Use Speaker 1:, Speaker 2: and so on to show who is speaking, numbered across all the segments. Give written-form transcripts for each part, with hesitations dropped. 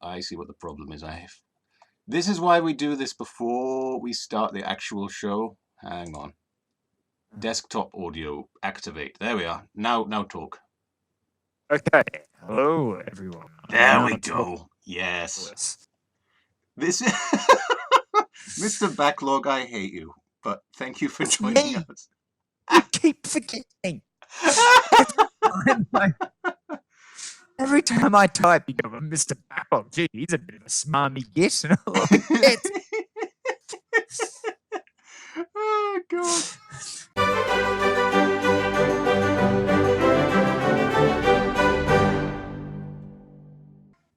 Speaker 1: I see what the problem is. This is why we do this before we start the actual show. Hang on. Desktop audio activate. There we are. Now talk.
Speaker 2: Okay. Hello, everyone.
Speaker 1: There we go. Yes. This is Mr. Backlog, I hate you, but thank you for joining us.
Speaker 2: You keep forgetting. Every time I type, you go, Mr. Backlog, gee, he's a bit of a smarmy git. And I'm like,
Speaker 1: oh, God.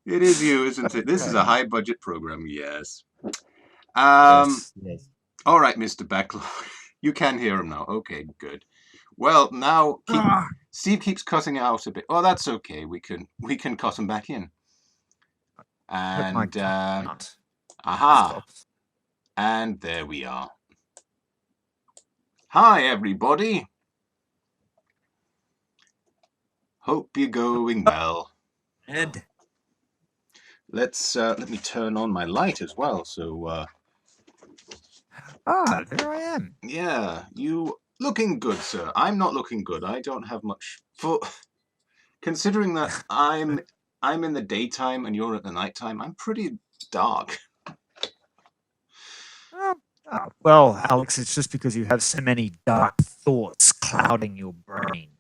Speaker 1: It is you, isn't it? This is a high-budget program, yes.
Speaker 2: Yes.
Speaker 1: All right, Mr. Backlog. You can hear him now. Okay, good. Well, now Steve keeps cutting out a bit. Oh, that's okay. We can cut him back in. And aha. And there we are. Hi, everybody. Hope you're going well.
Speaker 2: Ed.
Speaker 1: Let me turn on my light as well. So.
Speaker 2: There I am.
Speaker 1: Yeah, you looking good, sir. I'm not looking good. I don't have much for. Considering that I'm in the daytime and you're at the nighttime, I'm pretty dark.
Speaker 2: Well, Alex, it's just because you have so many dark thoughts clouding your brain.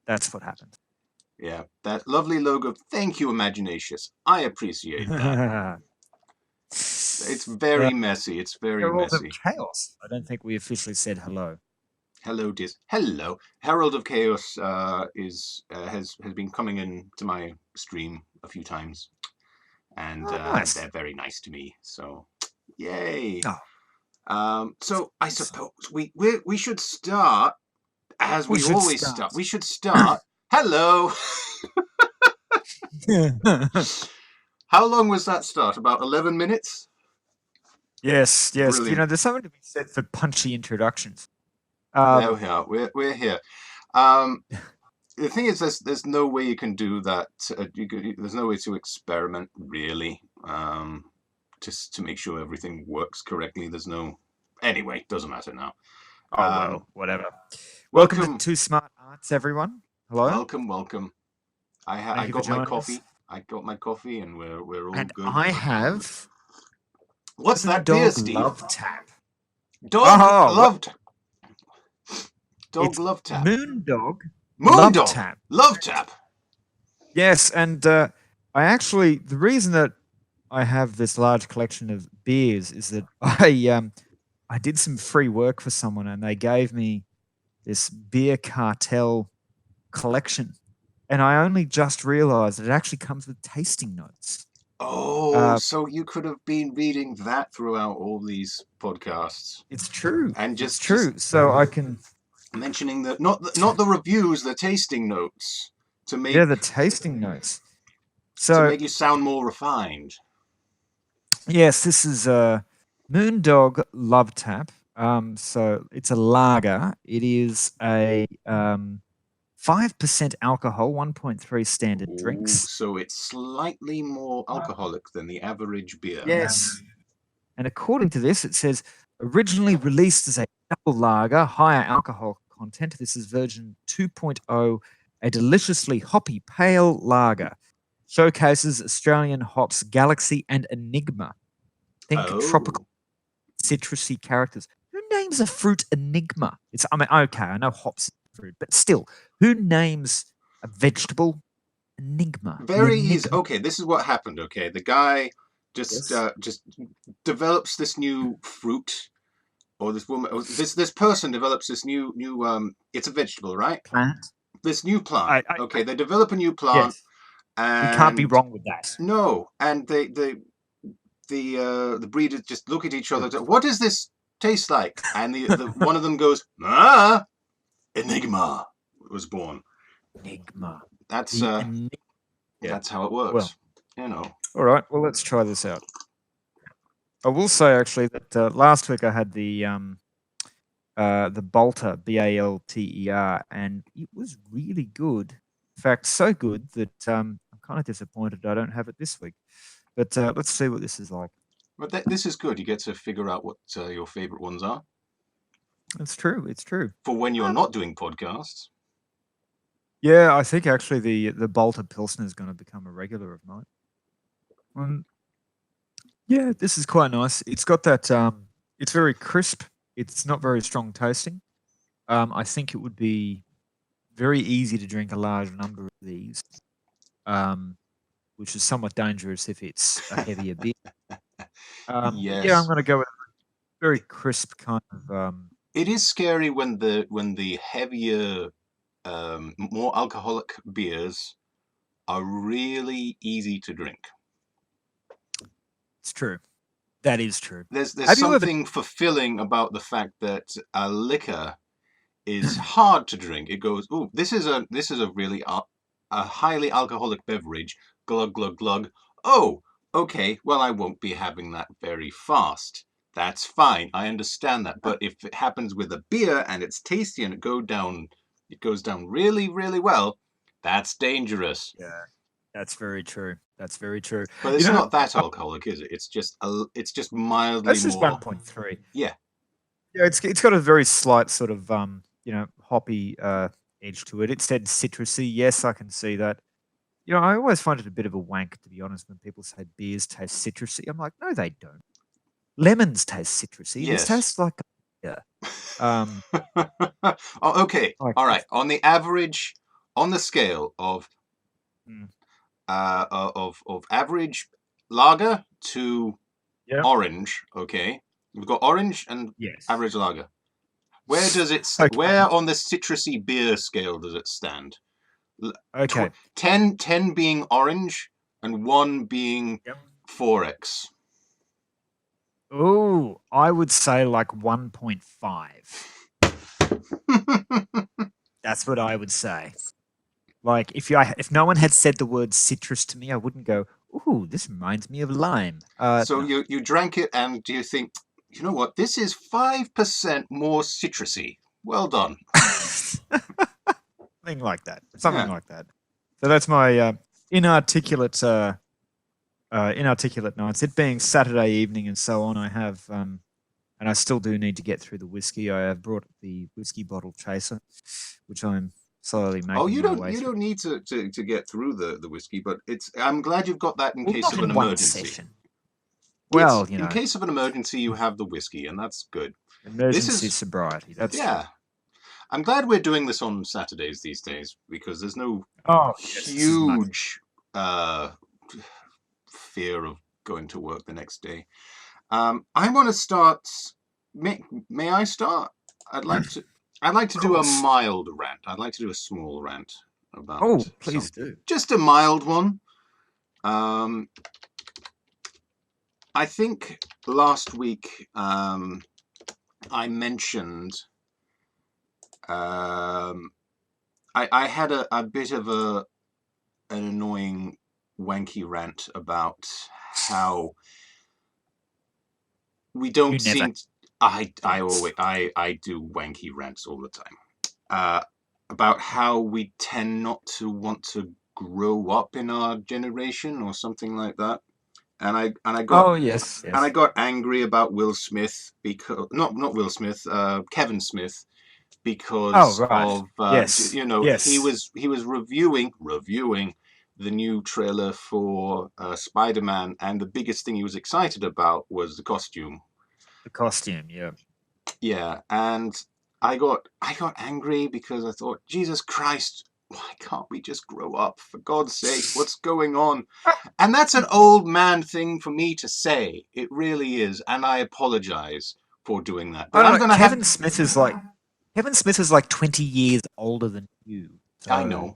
Speaker 2: That's what happens.
Speaker 1: Yeah, that lovely logo. Thank you, Imaginatious. I appreciate that. It's very messy. It's very messy.
Speaker 2: Chaos. I don't think we officially said hello.
Speaker 1: Hello, Diz. Hello. Herald of Chaos has been coming in to my stream a few times, and
Speaker 2: nice.
Speaker 1: They're very nice to me. So, yay. So I suppose we should start as we always start. We should start. Hello. How long was that start? About 11 minutes?
Speaker 2: Yes.
Speaker 1: Brilliant.
Speaker 2: You know, there's something to be said for punchy introductions.
Speaker 1: There we are. We're here. The thing is, there's no way you can do that. There's no way to experiment, really, just to make sure everything works correctly. There's no... Anyway, doesn't matter now.
Speaker 2: Well, whatever. Welcome to Two Smart Arts, everyone. Hello.
Speaker 1: Welcome. I got my coffee. I got my coffee, and we're all good.
Speaker 2: I have...
Speaker 1: What's that beer, Steve?
Speaker 2: Love Tap.
Speaker 1: Love Tap. Love Tap.
Speaker 2: Moondog.
Speaker 1: Love Tap. Love Tap.
Speaker 2: Yes, and the reason that I have this large collection of beers is that I did some free work for someone, and they gave me this beer cartel collection, and I only just realized that it actually comes with tasting notes.
Speaker 1: Oh, so you could have been reading that throughout all these podcasts.
Speaker 2: It's true.
Speaker 1: And just
Speaker 2: true. So I can...
Speaker 1: Mentioning that, not the reviews, the tasting notes. To make...
Speaker 2: Yeah, the tasting notes. So,
Speaker 1: to make you sound more refined.
Speaker 2: Yes, this is Moondog Love Tap. So it's a lager. It is a 5% alcohol, 1.3 standard drinks.
Speaker 1: So it's slightly more alcoholic than the average beer.
Speaker 2: Yes. And according to this, it says, originally released as a double lager, higher alcohol content. This is version 2.0, a deliciously hoppy pale lager. Showcases Australian hops Galaxy and Enigma. Think tropical citrusy characters. Who names a fruit Enigma? Okay, I know hops is fruit, but still, who names a vegetable Enigma?
Speaker 1: Very easy. Okay, this is what happened. Okay, the guy just develops this new fruit, or this woman, or this person develops this new it's a vegetable, right?
Speaker 2: Plant.
Speaker 1: This new plant. They develop a new plant.
Speaker 2: Yes. And you can't be wrong with that.
Speaker 1: No, and the breeders just look at each other. What does this taste like? And the one of them goes, Enigma was born.
Speaker 2: Enigma.
Speaker 1: That's that's how it works.
Speaker 2: Well,
Speaker 1: you know.
Speaker 2: All right. Well, let's try this out. I will say actually that last week I had the Balter, Balter, and it was really good. In fact, so good that I'm kind of disappointed I don't have it this week. But let's see what this is like.
Speaker 1: But this is good. You get to figure out what your favorite ones are
Speaker 2: It's true. It's true.
Speaker 1: for when you're not doing podcasts.
Speaker 2: Yeah, I think actually the Bolter Pilsner is going to become a regular of mine. Yeah, this is quite nice. It's got that. It's very crisp. It's not very strong tasting. I think it would be very easy to drink a large number of these, which is somewhat dangerous if it's a heavier beer. Yeah, I'm
Speaker 1: Yes.
Speaker 2: going to go with a very crisp kind of.
Speaker 1: It is scary when the heavier, more alcoholic beers are really easy to drink.
Speaker 2: It's true. That is true.
Speaker 1: There's
Speaker 2: Have you ever?
Speaker 1: something fulfilling about the fact that a liquor is hard to drink. It goes, oh, this is a really a highly alcoholic beverage. Glug glug glug. Oh, okay. Well, I won't be having that very fast. That's fine. I understand that. But if it happens with a beer and it's tasty and it goes down really, really well, that's dangerous.
Speaker 2: Yeah, that's very true. That's very true.
Speaker 1: But
Speaker 2: You
Speaker 1: it's
Speaker 2: know,
Speaker 1: not that alcoholic, is it? It's just mildly
Speaker 2: that's just
Speaker 1: more.
Speaker 2: 1.3.
Speaker 1: Yeah.
Speaker 2: Yeah, it's got a very slight sort of hoppy edge to it. It said citrusy. Yes, I can see that. I always find it a bit of a wank, to be honest, when people say beers taste citrusy. I'm like, no, they don't. Lemons taste citrusy. This
Speaker 1: Yes.
Speaker 2: tastes like yeah.
Speaker 1: Oh, okay.
Speaker 2: Like
Speaker 1: All right. On the average, on the scale of
Speaker 2: Mm.
Speaker 1: of average lager to
Speaker 2: Yeah.
Speaker 1: orange, okay, we've got orange and
Speaker 2: Yes.
Speaker 1: average lager. Where does it?
Speaker 2: Okay.
Speaker 1: Where on the citrusy beer scale does it stand?
Speaker 2: Okay.
Speaker 1: 10 being orange and 1 being
Speaker 2: Yep.
Speaker 1: 4x.
Speaker 2: Oh, I would say like 1.5. That's what I would say. Like if no one had said the word citrus to me, I wouldn't go, "Ooh, this reminds me of lime."
Speaker 1: So
Speaker 2: No.
Speaker 1: you drank it and do you think, you know what, this is 5% more citrusy. Well done.
Speaker 2: Something like that. Something
Speaker 1: Yeah.
Speaker 2: like that. So that's my inarticulate inarticulate nights. It being Saturday evening and so on, I have and I still do need to get through the whiskey. I have brought the whiskey bottle chaser, which I'm slowly
Speaker 1: Oh,
Speaker 2: making my way
Speaker 1: you
Speaker 2: through.
Speaker 1: don't need to get through the whiskey, but I'm glad you've got that in
Speaker 2: Well,
Speaker 1: case
Speaker 2: not
Speaker 1: of an
Speaker 2: in one
Speaker 1: emergency.
Speaker 2: session.
Speaker 1: Yes,
Speaker 2: Well,
Speaker 1: in case of an emergency, you have the whiskey, and that's good. This
Speaker 2: emergency
Speaker 1: is,
Speaker 2: sobriety. That's true.
Speaker 1: yeah. I'm glad we're doing this on Saturdays these days because there's no
Speaker 2: Oh, yes, this is much.
Speaker 1: huge fear of going to work the next day. I want to start. May I start? I'd like to. I'd like to
Speaker 2: Of
Speaker 1: do a
Speaker 2: course.
Speaker 1: mild rant. I'd like to do a small rant about
Speaker 2: Oh, please
Speaker 1: something.
Speaker 2: do.
Speaker 1: Just a mild one. I think last week I mentioned I had a bit of an annoying wanky rant about how we don't
Speaker 2: You never.
Speaker 1: seem to, I always I do wanky rants all the time about how we tend not to want to grow up in our generation or something like that. And I got
Speaker 2: Oh, yes,
Speaker 1: and I
Speaker 2: yes.
Speaker 1: got angry about Will Smith because not Will Smith, Kevin Smith,
Speaker 2: Oh,
Speaker 1: because
Speaker 2: right.
Speaker 1: of
Speaker 2: Yes,
Speaker 1: he
Speaker 2: yes.
Speaker 1: was reviewing the new trailer for Spider-Man, and the biggest thing he was excited about was the costume.
Speaker 2: The costume, yeah.
Speaker 1: Yeah, and I got angry because I thought, Jesus Christ, why can't we just grow up? For God's sake, what's going on? And that's an old man thing for me to say. It really is, and I apologize for doing that.
Speaker 2: I
Speaker 1: But
Speaker 2: don't
Speaker 1: I'm
Speaker 2: know.
Speaker 1: gonna have.
Speaker 2: Kevin Smith is like 20 years older than you.
Speaker 1: I
Speaker 2: So,
Speaker 1: know.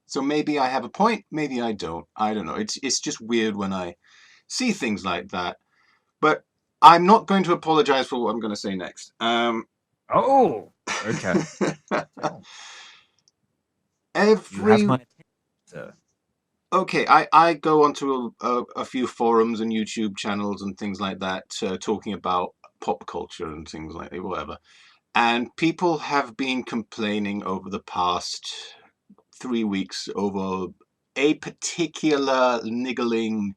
Speaker 1: So maybe I have a point, maybe I don't. I don't know. It's just weird when I see things like that. But I'm not going to apologize for what I'm going to say next.
Speaker 2: Oh, okay. Tell. You have
Speaker 1: Every
Speaker 2: my attention, sir.
Speaker 1: Okay, I go onto a few forums and YouTube channels and things like that, talking about pop culture and things like that, whatever. And people have been complaining over the past 3 weeks over a particular niggling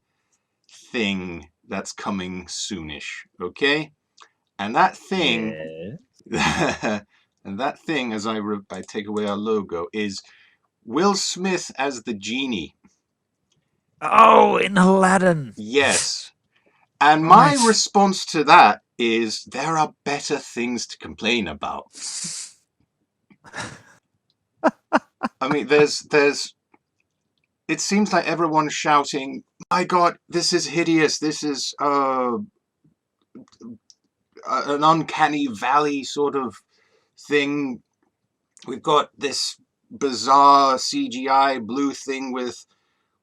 Speaker 1: thing that's coming soonish, okay? And that thing,
Speaker 2: Yeah.
Speaker 1: and that thing, as I take away our logo, is Will Smith as the genie.
Speaker 2: Oh, in Aladdin.
Speaker 1: Yes. And my
Speaker 2: Right.
Speaker 1: response to that is there are better things to complain about. I mean, it seems like everyone's shouting, my God, this is hideous. This is an uncanny valley sort of thing. We've got this bizarre CGI blue thing with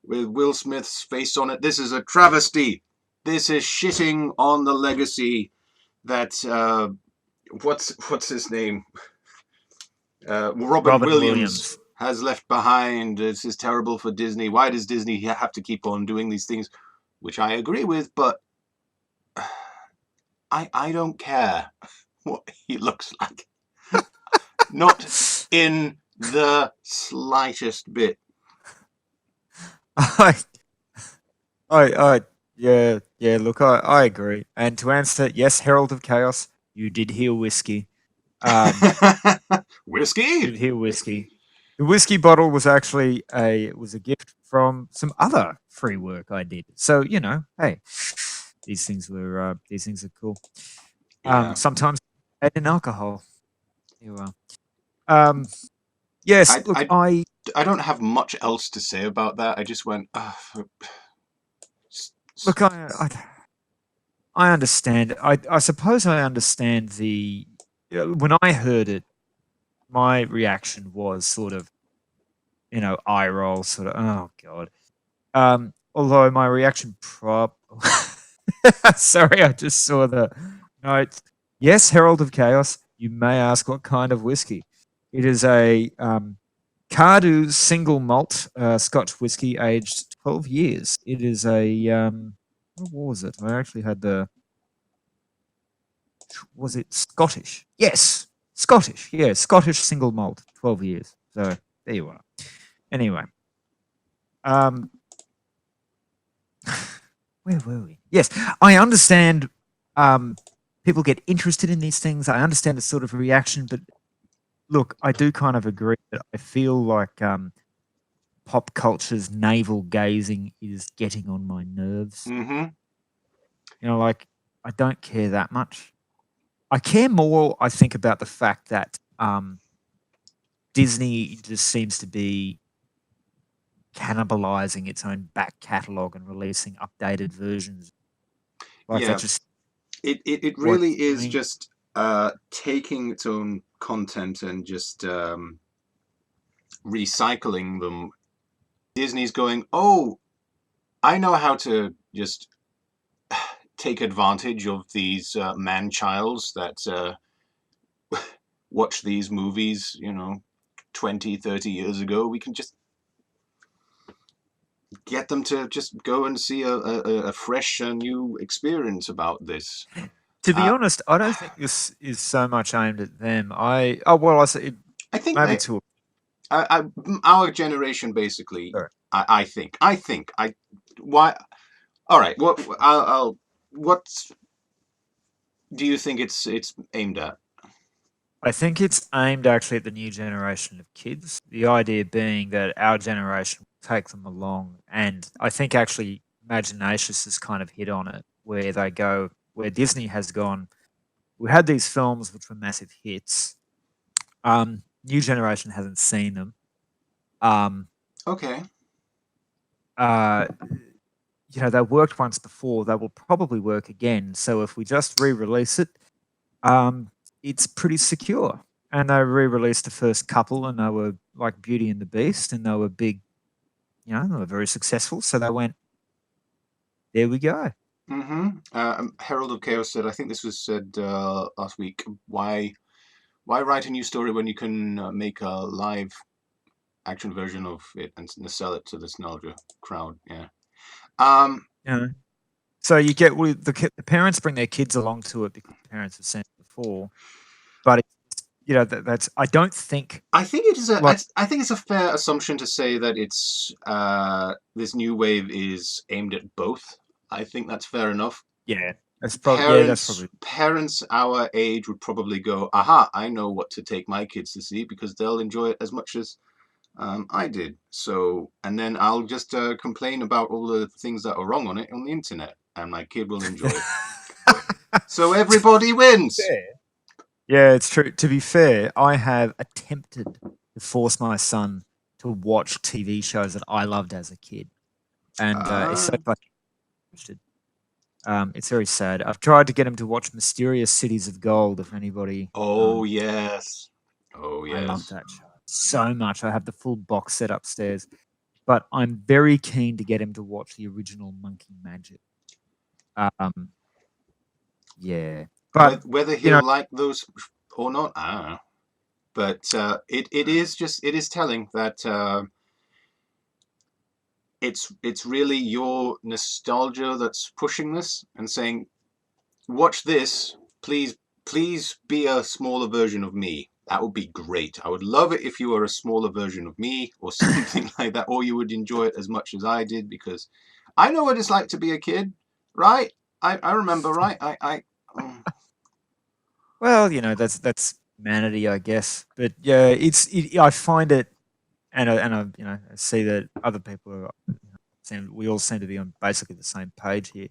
Speaker 1: Will Smith's face on it. This is a travesty. This is shitting on the legacy that what's his name? Robin Williams has left behind. This is terrible for Disney. Why does Disney have to keep on doing these things? Which I agree with, but I don't care what he looks like. Not in the slightest bit.
Speaker 2: Yeah. Look, I agree. And to answer, yes, Herald of Chaos, you did hear whiskey.
Speaker 1: Whiskey?
Speaker 2: Did hear whiskey. The whiskey bottle was actually a gift from some other free work I did. So hey, these things are cool.
Speaker 1: Yeah.
Speaker 2: Sometimes add in alcohol. You are. Yes. Look,
Speaker 1: I don't have much else to say about that. I just went.
Speaker 2: Look, I understand. I suppose I understand the. When I heard it, my reaction was sort of, eye roll, sort of, oh god. Although my reaction sorry, I just saw the note. Yes, Herald of Chaos. You may ask what kind of whiskey. It is a Cardew single malt Scotch whiskey, aged 12 years. It is a what was it? I actually had the. Was it Scottish? Yes, Scottish. Yeah, Scottish single malt, 12 years. So there you are. Anyway, um, where were we? Yes, I understand. People get interested in these things. I understand the sort of reaction, but look, I do kind of agree that I feel like pop culture's navel gazing is getting on my nerves.
Speaker 1: Mm-hmm.
Speaker 2: Like I don't care that much. I care more, I think, about the fact that Disney just seems to be cannibalizing its own back catalog and releasing updated versions. Like
Speaker 1: Yeah.
Speaker 2: that just
Speaker 1: It
Speaker 2: what
Speaker 1: really
Speaker 2: it's
Speaker 1: is
Speaker 2: doing.
Speaker 1: just taking its own content and just recycling them. Disney's going, oh, I know how to just take advantage of these man-childs that watch these movies, 20, 30 years ago. We can just get them to just go and see a fresh, new experience about this.
Speaker 2: To be
Speaker 1: Uh,
Speaker 2: honest, I don't think this is so much aimed at them. I say
Speaker 1: I think
Speaker 2: maybe to
Speaker 1: our generation basically.
Speaker 2: sorry.
Speaker 1: I think. Why? All right. What do you think it's aimed at?
Speaker 2: I think it's aimed actually at the new generation of kids. The idea being that our generation will take them along, and I think actually Imaginatious has kind of hit on it, where they go, where Disney has gone. We had these films which were massive hits. New generation hasn't seen them. Um,
Speaker 1: Okay.
Speaker 2: uh, they worked once before. They will probably work again. So if we just re-release it, it's pretty secure. And they re-released the first couple, and they were like Beauty and the Beast, and they were big. They were very successful. So they went, there we go.
Speaker 1: Mm-hmm. Herald of Chaos said, I think this was said last week. Why write a new story when you can make a live action version of it and sell it to the nostalgia crowd? Yeah.
Speaker 2: So you get the parents bring their kids along to it because the parents have seen it before, but that's I don't think.
Speaker 1: I think it is
Speaker 2: Like,
Speaker 1: I think it's a fair assumption to say that it's this new wave is aimed at both. I think that's fair enough.
Speaker 2: Yeah, that's probably
Speaker 1: Parents our age would probably go, aha, I know what to take my kids to see because they'll enjoy it as much as I did. So, and then I'll just complain about all the things that are wrong on the internet, and my kid will enjoy it. So everybody wins.
Speaker 2: fair. Yeah, it's true. To be fair, I have attempted to force my son to watch TV shows that I loved as a kid, and it's so fucking interested. It's very sad. I've tried to get him to watch Mysterious Cities of Gold. If anybody,
Speaker 1: Oh yes. Oh
Speaker 2: I love
Speaker 1: yes.
Speaker 2: that show so much. I have the full box set upstairs, but I'm very keen to get him to watch the original Monkey Magic. Yeah, but
Speaker 1: Whether
Speaker 2: you know,
Speaker 1: he'll like those or not, I don't know. But it is telling that it's really your nostalgia that's pushing this and saying, watch this, please be a smaller version of me. That would be great. I would love it if you were a smaller version of me or something like that, or you would enjoy it as much as I did, because I know what it's like to be a kid, right? I remember, right?
Speaker 2: well, that's humanity, I guess. But yeah, I find it, I see that other people are. We all seem to be on basically the same page here.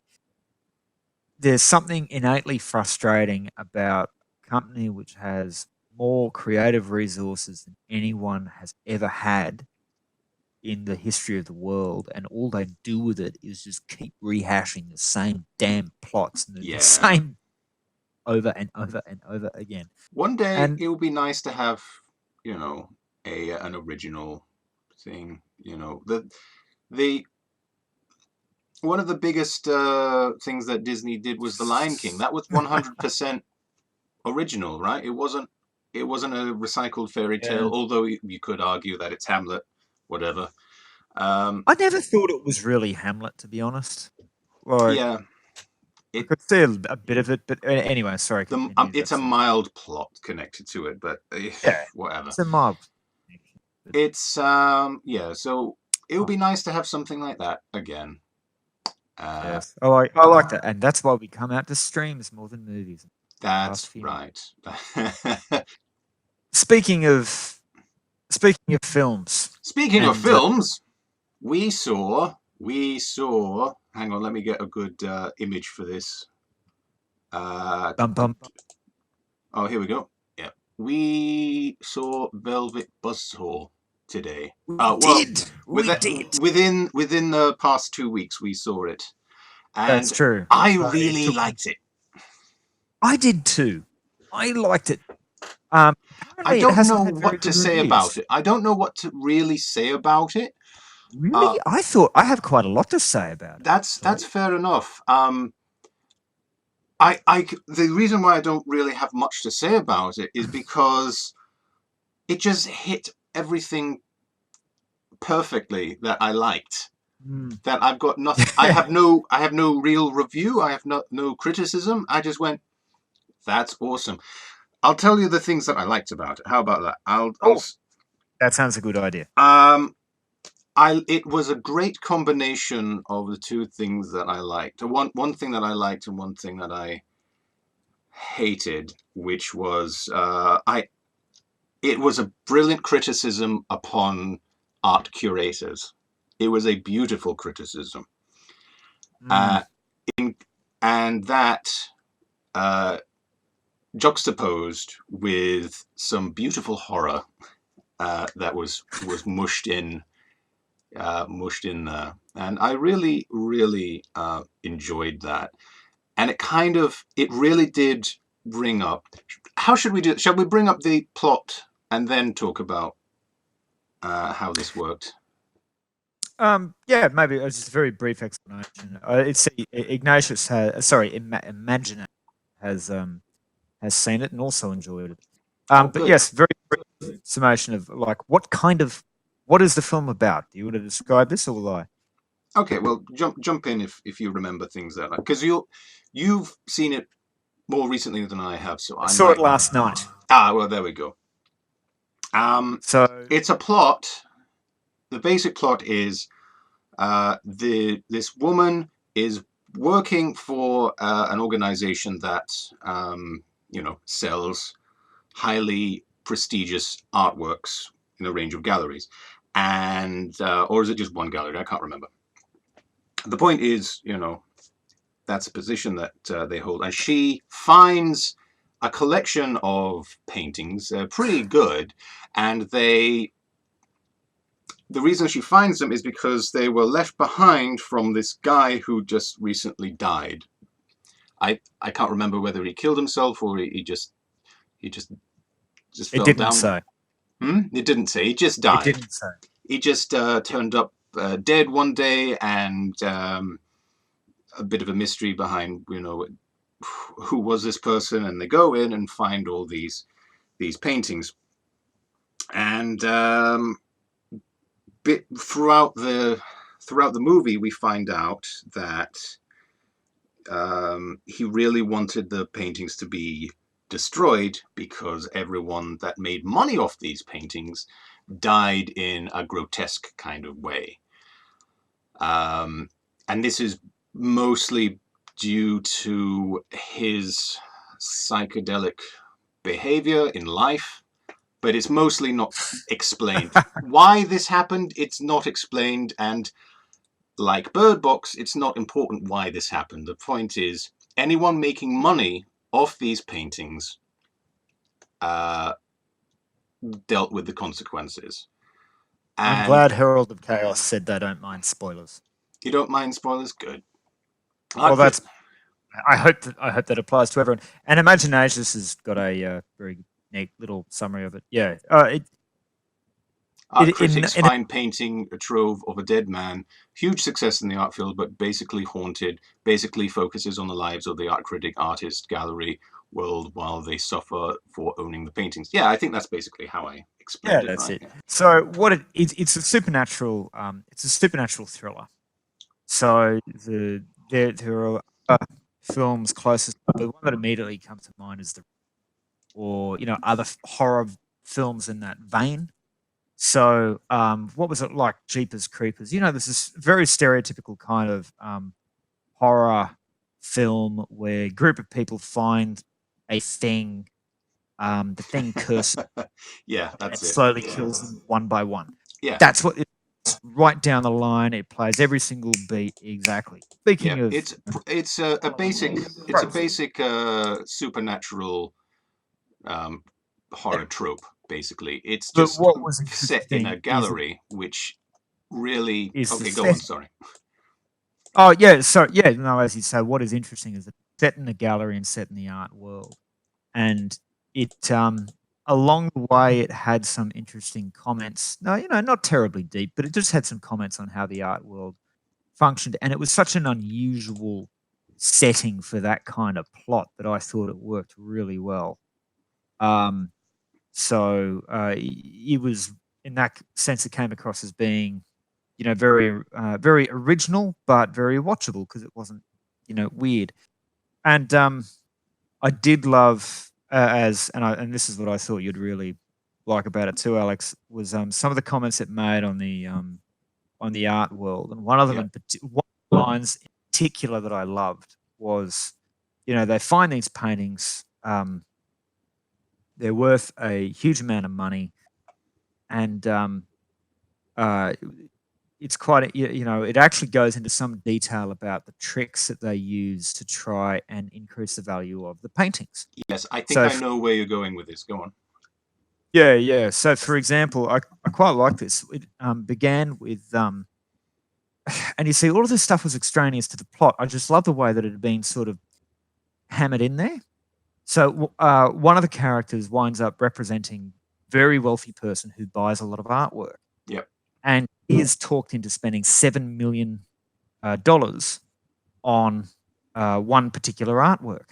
Speaker 2: There's something innately frustrating about a company which has more creative resources than anyone has ever had in the history of the world, and all they do with it is just keep rehashing the same damn plots and the
Speaker 1: Yeah.
Speaker 2: same over and over and over again.
Speaker 1: One day
Speaker 2: And
Speaker 1: it would be nice to have, an original thing. The one of the biggest things that Disney did was The Lion King. That was 100% original, right? It wasn't a recycled fairy tale, although you could argue that it's Hamlet, whatever.
Speaker 2: I never thought it was really Hamlet, to be honest. Like,
Speaker 1: Yeah,
Speaker 2: I
Speaker 1: it
Speaker 2: could see a bit of it, but anyway, sorry, continue.
Speaker 1: it's a mild plot connected to it, but
Speaker 2: Yeah,
Speaker 1: whatever.
Speaker 2: it's a mild.
Speaker 1: It's yeah. So it would be nice to have something like that again.
Speaker 2: Yes, I like that, and that's why we come out to streams more than movies.
Speaker 1: That's right.
Speaker 2: Speaking of films,
Speaker 1: Speaking of
Speaker 2: and
Speaker 1: films, we saw. Hang on, let me get a good image for this.
Speaker 2: bum, bum,
Speaker 1: Oh, here we go. Yeah, we saw Velvet Buzzsaw today.
Speaker 2: we did.
Speaker 1: Within the past 2 weeks, we saw it, and
Speaker 2: That's true.
Speaker 1: I really liked it.
Speaker 2: I did too. I liked it.
Speaker 1: I
Speaker 2: Apparently it
Speaker 1: don't
Speaker 2: hasn't
Speaker 1: know
Speaker 2: had very
Speaker 1: what to
Speaker 2: good
Speaker 1: say
Speaker 2: reviews.
Speaker 1: about it. I don't know what to really say about it.
Speaker 2: Really, I thought I have quite a lot to say about it.
Speaker 1: That's fair enough. The reason why I don't really have much to say about it is because it just hit everything perfectly that I liked. That I've got nothing. I have no real review. I have no criticism. I just went, that's awesome. I'll tell you the things that I liked about it. How about that?
Speaker 2: That sounds a good idea.
Speaker 1: It was a great combination of the two things that I liked. One thing that I liked and one thing that I hated, which was it was a brilliant criticism upon art curators. It was a beautiful criticism, and that juxtaposed with some beautiful horror that was mushed in there, and I really enjoyed that. And it really did bring up. How should we do it? Shall we bring up the plot and then talk about how this worked?
Speaker 2: Yeah, maybe just a very brief explanation. It's Ignatius Imagine has seen it and also enjoyed it. But yes, very brief summation of like what is the film about? Do you want to describe this, or will I?
Speaker 1: Okay, well, jump in if you remember things that, because you've seen it more recently than I have, so I
Speaker 2: saw it last night.
Speaker 1: Well, there we go.
Speaker 2: So
Speaker 1: it's a plot. The basic plot is this woman is working for an organization that sells highly prestigious artworks in a range of galleries, and or is it just one gallery? I can't remember. The point is, that's a position that they hold, and she finds a collection of paintings, pretty good, and the reason she finds them is because they were left behind from this guy who just recently died. I can't remember whether he killed himself or he just fell
Speaker 2: It didn't
Speaker 1: down.
Speaker 2: say.
Speaker 1: It didn't say. He just died.
Speaker 2: It didn't say.
Speaker 1: He just turned up dead one day, and a bit of a mystery behind, who was this person, and they go in and find all these paintings, and throughout the movie we find out that he really wanted the paintings to be destroyed because everyone that made money off these paintings died in a grotesque kind of way. And this is mostly due to his psychedelic behavior in life, but it's mostly not explained. Why this happened, it's not explained, and like Bird Box, it's not important why this happened. The point is, anyone making money off these paintings dealt with the consequences. And
Speaker 2: I'm glad Herald of Chaos said they don't mind spoilers.
Speaker 1: You don't mind spoilers? Good.
Speaker 2: Well, I hope that applies to everyone. And Imaginations has got a very neat little summary of it. Yeah.
Speaker 1: Critics find painting a trove of a dead man huge success in the art field, but basically haunted, basically focuses on the lives of the art critic, artist, gallery world while they suffer for owning the paintings. Yeah, I think that's basically how I explained it.
Speaker 2: That's
Speaker 1: right?
Speaker 2: it. So what it's a supernatural thriller. So there are films closest, but the one that immediately comes to mind is other horror films in that vein. So, what was it like? Jeepers Creepers. This is very stereotypical kind of horror film where a group of people find a thing, the thing curses.
Speaker 1: Yeah, that's
Speaker 2: it.
Speaker 1: It
Speaker 2: Slowly kills them one by one.
Speaker 1: Yeah,
Speaker 2: that's what it's right down the line. It plays every single beat exactly. Speaking of,
Speaker 1: it's a basic supernatural horror trope. Basically, it's just
Speaker 2: what was
Speaker 1: set in a gallery, which really okay. Go on. Sorry.
Speaker 2: Oh yeah, so yeah, no, as you say, what is interesting is that it's set in the gallery and set in the art world, and it along the way it had some interesting comments. No, not terribly deep, but it just had some comments on how the art world functioned, and it was such an unusual setting for that kind of plot that I thought it worked really well. So it was in that sense it came across as being, very very original but very watchable because it wasn't, weird. And I did love and this is what I thought you'd really like about it too, Alex, was some of the comments it made on the art world, and one of them, one of the lines in particular that I loved was, they find these paintings. They're worth a huge amount of money, and it's quite it actually goes into some detail about the tricks that they use to try and increase the value of the paintings.
Speaker 1: Yes, I think I know where you're going with this. Go on.
Speaker 2: Yeah. So, for example, I quite like this. It began with, and you see, all of this stuff was extraneous to the plot. I just love the way that it had been sort of hammered in there. So, one of the characters winds up representing a very wealthy person who buys a lot of artwork.
Speaker 1: Yep.
Speaker 2: And he is talked into spending $7 million on one particular artwork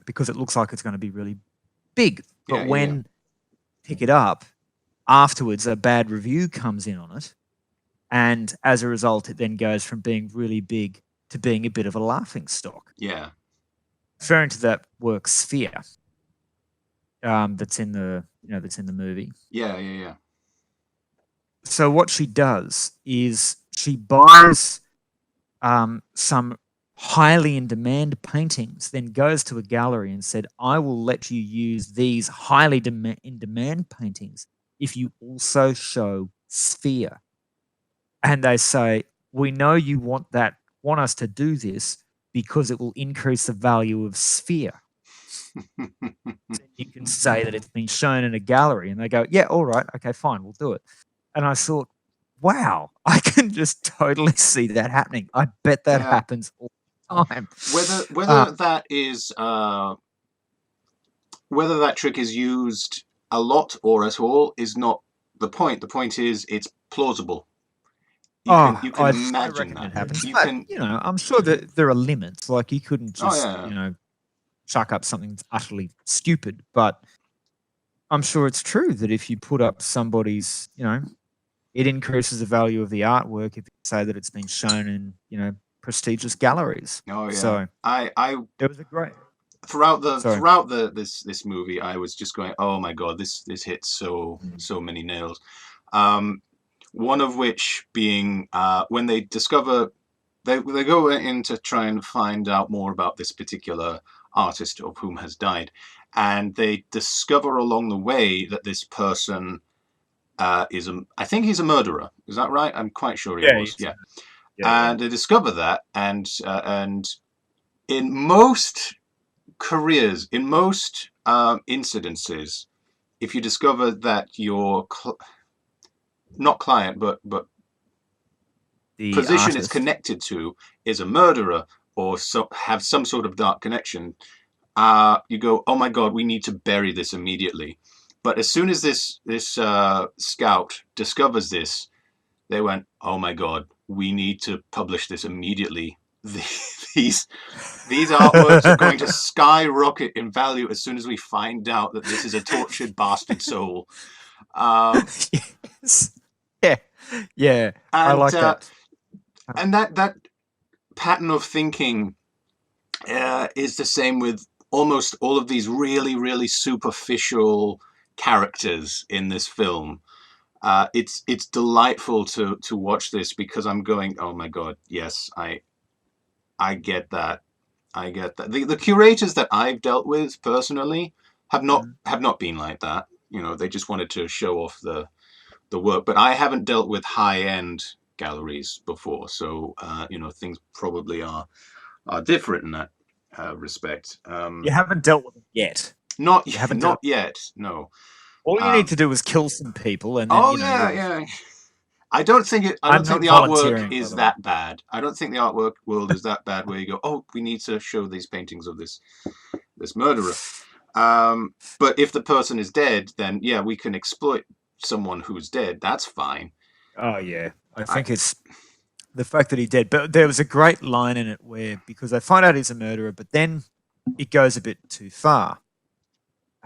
Speaker 2: because it looks like it's going to be really big. But when pick it up, afterwards a bad review comes in on it, and as a result it then goes from being really big to being a bit of a laughing stock.
Speaker 1: Yeah.
Speaker 2: Referring to that work Sphere, that's in the movie.
Speaker 1: Yeah.
Speaker 2: So what she does is she buys some highly in demand paintings, then goes to a gallery and said, I will let you use these highly in demand paintings if you also show Sphere. And they say, we know you want us to do this because it will increase the value of Sphere. You can say that it's been shown in a gallery, and they go, yeah, all right, okay, fine, we'll do it. And I thought, wow, I can just totally see that happening. I bet that happens all the time.
Speaker 1: Whether that is whether that trick is used a lot or at all is not the point. The point is it's plausible. You can imagine that.
Speaker 2: It happens. I'm sure that there are limits. Like you couldn't just, chuck up something that's utterly stupid. But I'm sure it's true that if you put up somebody's, it increases the value of the artwork if you say that it's been shown in, prestigious galleries.
Speaker 1: Oh yeah.
Speaker 2: So it was a great.
Speaker 1: Throughout this movie, I was just going, oh my god, this hits so many nails. One of which being when they discover they go in to try and find out more about this particular artist of whom has died, and they discover along the way that this person I think he's a murderer. Is that right? I'm quite sure he was. Yeah. And they discover that, and in most careers, in most incidences, if you discover that your not client but the position artist it's connected to is a murderer or have some sort of dark connection, you go, oh my god, we need to bury this immediately. But as soon as this scout discovers this, they went, oh my god, we need to publish this immediately. These artworks are going to skyrocket in value as soon as we find out that this is a tortured bastard soul.
Speaker 2: Yes. Yeah. And, I like that.
Speaker 1: And that pattern of thinking is the same with almost all of these really, really superficial characters in this film. It's delightful to watch this because I'm going, oh my god, yes, I get that. I get that. The curators that I've dealt with personally have not been like that. They just wanted to show off the work. But I haven't dealt with high-end galleries before, so things probably are different in that respect.
Speaker 2: You haven't dealt with them yet.
Speaker 1: Not yet. No.
Speaker 2: All you need to do is kill some people, and then,
Speaker 1: yeah. I don't think the artwork is that bad. I don't think the artwork world is that bad where you go, oh, we need to show these paintings of this murderer. But if the person is dead, then yeah, we can exploit someone who's dead. That's fine.
Speaker 2: Oh yeah, I think it's the fact that he's dead. But there was a great line in it where, because they find out he's a murderer, but then it goes a bit too far.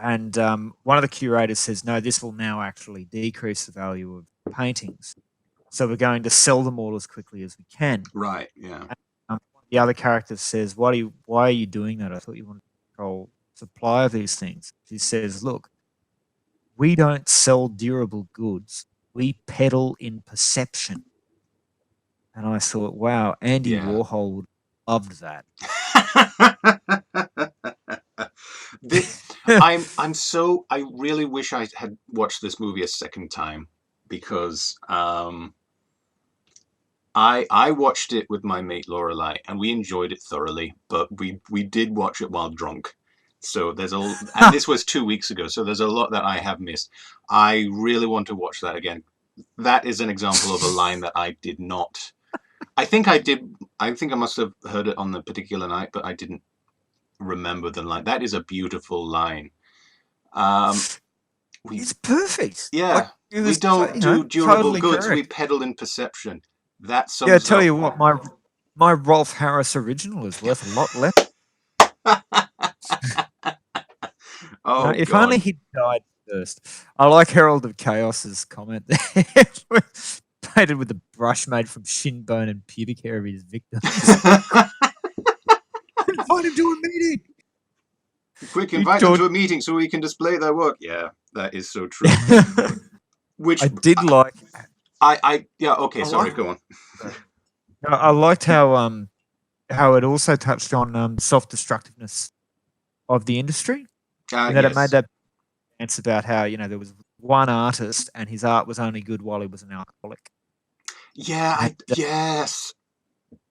Speaker 2: And one of the curators says, no, this will now actually decrease the value of paintings. So we're going to sell them all as quickly as we can.
Speaker 1: Right, yeah.
Speaker 2: And, the other character says, why are you doing that? I thought you wanted to control supply of these things. She says, look, we don't sell durable goods. We peddle in perception. And I thought, wow, Andy Warhol would have loved that.
Speaker 1: I really wish I had watched this movie a second time because I watched it with my mate Lorelei and we enjoyed it thoroughly, but we did watch it while drunk. So and this was 2 weeks ago, so there's a lot that I have missed. I really want to watch that again. That is an example of a line that I did not. I think I must have heard it on the particular night, but I didn't remember the line. That is a beautiful line.
Speaker 2: It's perfect.
Speaker 1: Yeah. Like, we don't do durable goods. Correct. We peddle in perception. That sums
Speaker 2: I tell you what, my Rolf Harris original is worth a lot less. If
Speaker 1: God.
Speaker 2: only he died first. I like Herald of Chaos's comment there. Painted with a brush made from shin bone and pubic hair of his victims. Invite him to a meeting.
Speaker 1: Quick, invite them to a meeting so we can display their work. Yeah, that is so true. Which
Speaker 2: I did like.
Speaker 1: Okay, sorry, go on.
Speaker 2: I liked how how it also touched on self-destructiveness of the industry, and that it made
Speaker 1: Yes.
Speaker 2: that sense about how there was one artist and his art was only good while he was an alcoholic.
Speaker 1: Yeah,
Speaker 2: And
Speaker 1: yes.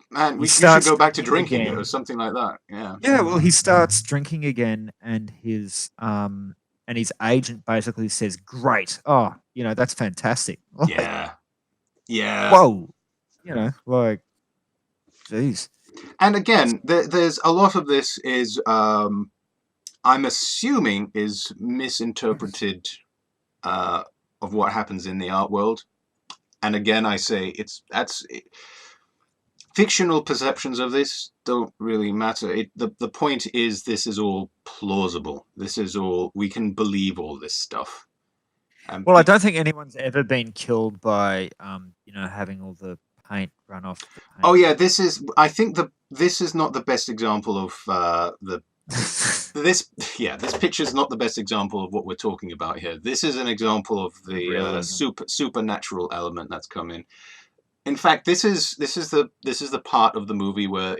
Speaker 1: Man,
Speaker 2: he
Speaker 1: you should
Speaker 2: starts
Speaker 1: go back to
Speaker 2: drinking
Speaker 1: drinking or
Speaker 2: again.
Speaker 1: something like that. Yeah.
Speaker 2: Yeah, well, he starts drinking again, and his agent basically says, "Great, oh, that's fantastic." Like,
Speaker 1: Yeah. Yeah.
Speaker 2: whoa, like, jeez.
Speaker 1: And again, there's a lot of this is, I'm assuming, is misinterpreted uh, of what happens in the art world. And again, I say fictional perceptions of this don't really matter. The point is, this is all plausible. This is all, we can believe all this stuff.
Speaker 2: Well, I don't think anyone's ever been killed by having all the paint run off the
Speaker 1: Oh yeah,
Speaker 2: painting.
Speaker 1: I think this is not the best example of this picture is not the best example of what we're talking about here. This is an example of the
Speaker 2: Realism.
Speaker 1: supernatural element that's come in. In fact, this is the part of the movie where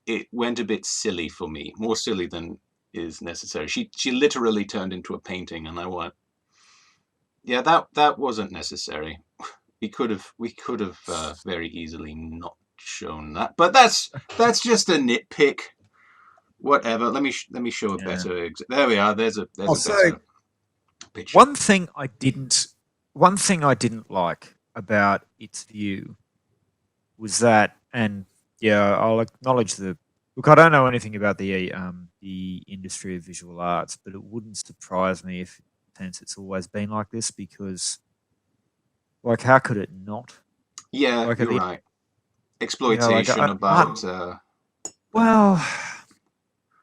Speaker 1: it went a bit silly for me, more silly than is necessary. She literally turned into a painting, and I went, yeah, that wasn't necessary. We could have very easily not shown that, but that's just a nitpick. Whatever. Let me show a
Speaker 2: Yeah.
Speaker 1: better. There we are. There's a
Speaker 2: Also,
Speaker 1: better picture.
Speaker 2: one thing I didn't like about its view was that, and yeah, I'll acknowledge the look. I don't know anything about the industry of visual arts, but it wouldn't surprise me if since it's always been like this because, like, how could it not?
Speaker 1: Yeah,
Speaker 2: Like at
Speaker 1: you're
Speaker 2: the
Speaker 1: right.
Speaker 2: like
Speaker 1: Exploitation about.
Speaker 2: well,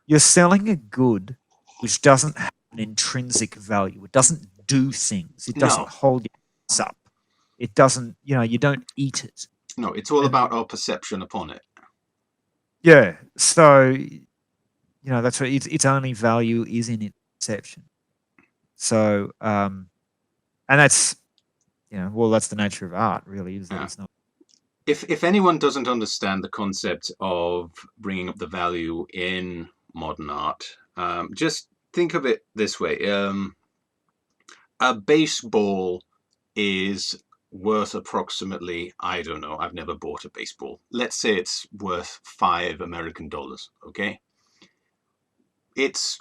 Speaker 2: you're selling a good which doesn't have an intrinsic value. It doesn't do things. It doesn't
Speaker 1: No,
Speaker 2: hold your up. It doesn't. You don't eat it.
Speaker 1: no. It's all
Speaker 2: And
Speaker 1: about our perception upon it.
Speaker 2: yeah, so that's what its only value is in its perception. So and that's well, that's the nature of art, really, is that
Speaker 1: Yeah.
Speaker 2: it's not.
Speaker 1: If anyone doesn't understand the concept of bringing up the value in modern art, just think of it this way: a baseball is worth approximately, I don't know, I've never bought a baseball. Let's say it's worth $5 American. Okay, it's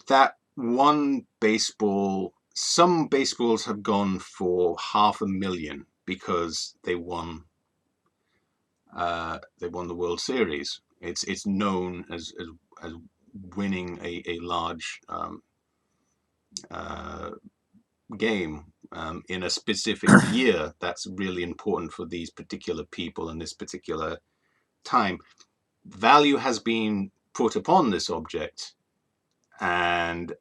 Speaker 1: that one baseball. Some baseballs have gone for $500,000 because they won the World Series. It's known as winning a large uh, game in a specific year. That's really important for these particular people and this particular time. Value has been put upon this object, and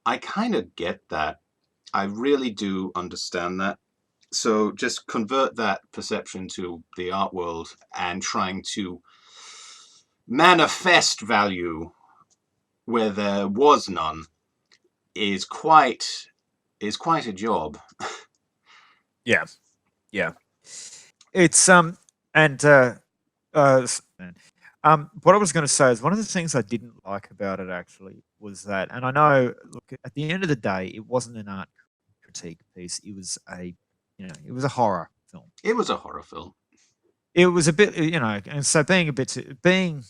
Speaker 1: I kind of get that. I really do understand that. So just convert that perception to the art world and trying to manifest value where there was none is quite a job.
Speaker 2: Yeah, yeah. It's and what I was going to say is one of the things I didn't like about it actually was that, and I know, look, at the end of the day, it wasn't an art critique piece. It was it was a horror film.
Speaker 1: It was a horror film.
Speaker 2: It was a bit, and so being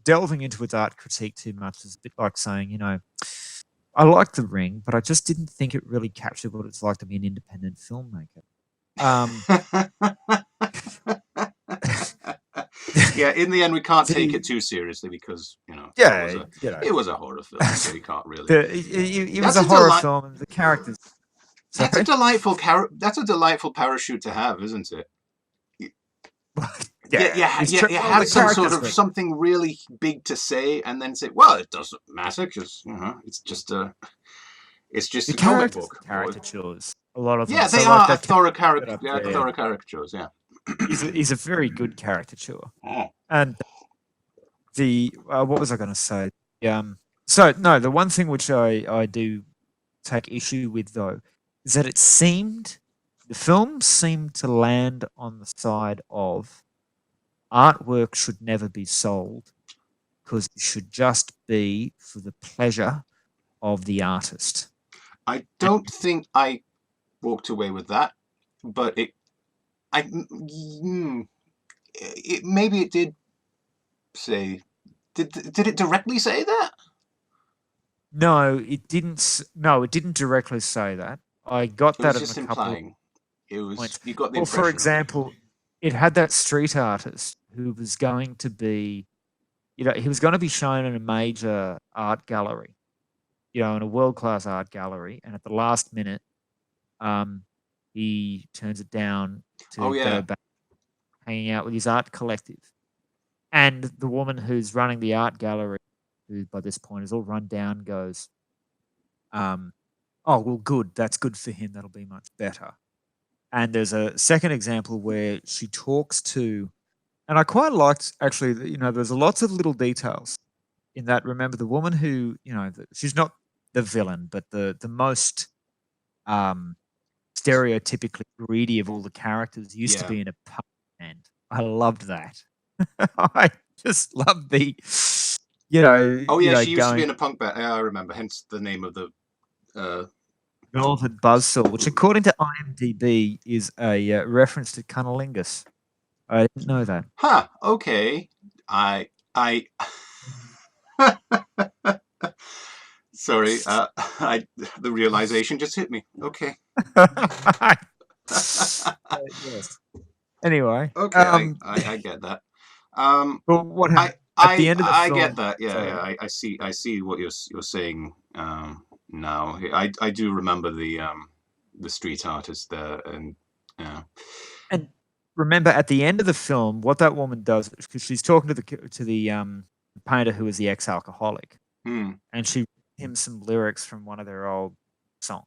Speaker 2: delving into its art critique too much is a bit like saying, I like The Ring, but I just didn't think it really captured what it's like to be an independent filmmaker.
Speaker 1: Yeah, in the end, we can't take it
Speaker 2: the
Speaker 1: too seriously because
Speaker 2: yeah,
Speaker 1: it was a horror film, so we can't really.
Speaker 2: it was
Speaker 1: That's
Speaker 2: a
Speaker 1: a
Speaker 2: horror
Speaker 1: delight.
Speaker 2: film, and the characters.
Speaker 1: That's a
Speaker 2: Sorry.
Speaker 1: delightful That's a delightful parachute to have, isn't it? Yeah,
Speaker 2: Yeah, it's true.
Speaker 1: you
Speaker 2: Well,
Speaker 1: have
Speaker 2: the
Speaker 1: some sort
Speaker 2: characters
Speaker 1: of
Speaker 2: were
Speaker 1: something really big to say, and then say, "Well, it doesn't matter because it's just
Speaker 2: the
Speaker 1: a comic
Speaker 2: characters
Speaker 1: book."
Speaker 2: are
Speaker 1: Or
Speaker 2: caricatures. A lot of them.
Speaker 1: yeah,
Speaker 2: So
Speaker 1: they
Speaker 2: like
Speaker 1: are a
Speaker 2: that
Speaker 1: thorough
Speaker 2: character up
Speaker 1: yeah,
Speaker 2: there
Speaker 1: thorough caricatures. Yeah.
Speaker 2: is a very good caricature.
Speaker 1: Oh.
Speaker 2: And the what was I going to say? So no, the one thing which I do take issue with though is that the film seemed to land on the side of artwork should never be sold because it should just be for the pleasure of the artist.
Speaker 1: I don't think I walked away with that, but maybe it did say. Did it directly say that?
Speaker 2: No, it didn't. No, it didn't directly say that. I got
Speaker 1: It was
Speaker 2: that in a
Speaker 1: just
Speaker 2: couple of
Speaker 1: implying. It was.
Speaker 2: points.
Speaker 1: You got the
Speaker 2: Well, for
Speaker 1: impression.
Speaker 2: example, it had that street artist who was going to be, he was going to be shown in a major art gallery, in a world-class art gallery, and at the last minute, he turns it down
Speaker 1: Oh
Speaker 2: to go
Speaker 1: yeah.
Speaker 2: back hanging out with his art collective. And the woman who's running the art gallery, who by this point is all run down, goes, "Oh well, good. That's good for him. That'll be much better." And there's a second example where she talks to, and I quite liked actually. There's lots of little details in that. Remember the woman who, she's not the villain, but the most stereotypically greedy of all the characters used to
Speaker 1: Yeah.
Speaker 2: be in a punk band. I loved that. I just loved the,
Speaker 1: Oh yeah, she used to be
Speaker 2: going
Speaker 1: in a punk band. Yeah, I remember. Hence the name of the.
Speaker 2: Velvet Buzzsaw, which according to IMDb is a reference to cunnilingus. I didn't know that.
Speaker 1: Huh. Okay. I. Sorry. The realization just hit me. Okay.
Speaker 2: Yes. Anyway.
Speaker 1: Okay. I get that.
Speaker 2: Well, what happened at the end of the
Speaker 1: I
Speaker 2: film?
Speaker 1: get that. Yeah.
Speaker 2: Sorry.
Speaker 1: Yeah. I see what you're saying. Now I do remember the street artist there, and yeah.
Speaker 2: And remember, at the end of the film, what that woman does, because she's talking to the painter who is the ex-alcoholic, and she reads him some lyrics from one of their old songs.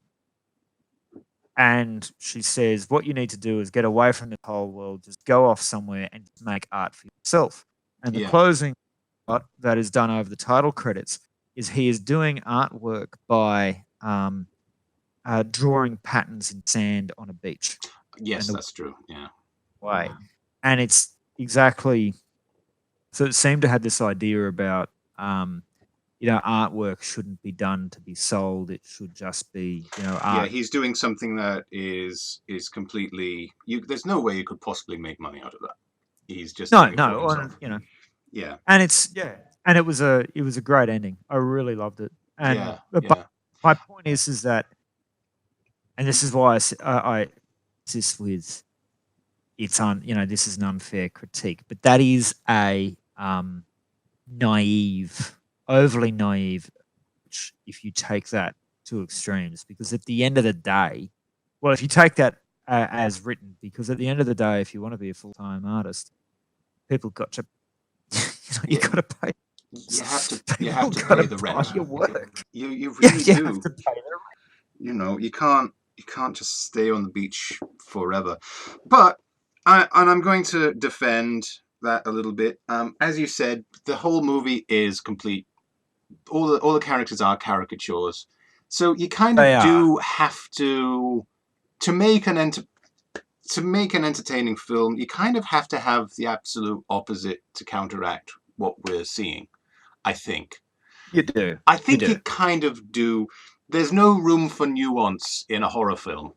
Speaker 2: And she says, what you need to do is get away from the whole world, just go off somewhere and just make art for yourself. And the closing shot that is done over the title credits is he is doing artwork by drawing patterns in sand on a beach.
Speaker 1: Yes, that's true. Yeah.
Speaker 2: Way. And it's exactly, so it seemed to have this idea about artwork shouldn't be done to be sold. It should just be, art.
Speaker 1: Yeah, he's doing something that is completely. There's no way you could possibly make money out of that. He's just doing it for himself. Yeah.
Speaker 2: And and it was a great ending. I really loved it. And but my point is that, and this is why I insist with it's this is an unfair critique, but that is a overly naive, if you take that to extremes, because at the end of the day, well, if you take that as written, because at the end of the day, if you want to be a full-time artist, people got to, you got to pay.
Speaker 1: You have to pay the rent.
Speaker 2: Your work.
Speaker 1: You really do.
Speaker 2: Have to pay the rent.
Speaker 1: You can't just stay on the beach forever. But I'm going to defend that a little bit. As you said, the whole movie is complete. All the characters are caricatures, so you kind of do have to make an entertaining film. You kind of have to have the absolute opposite to counteract what we're seeing. I think
Speaker 2: you do.
Speaker 1: I think you kind of do. There's no room for nuance in a horror film.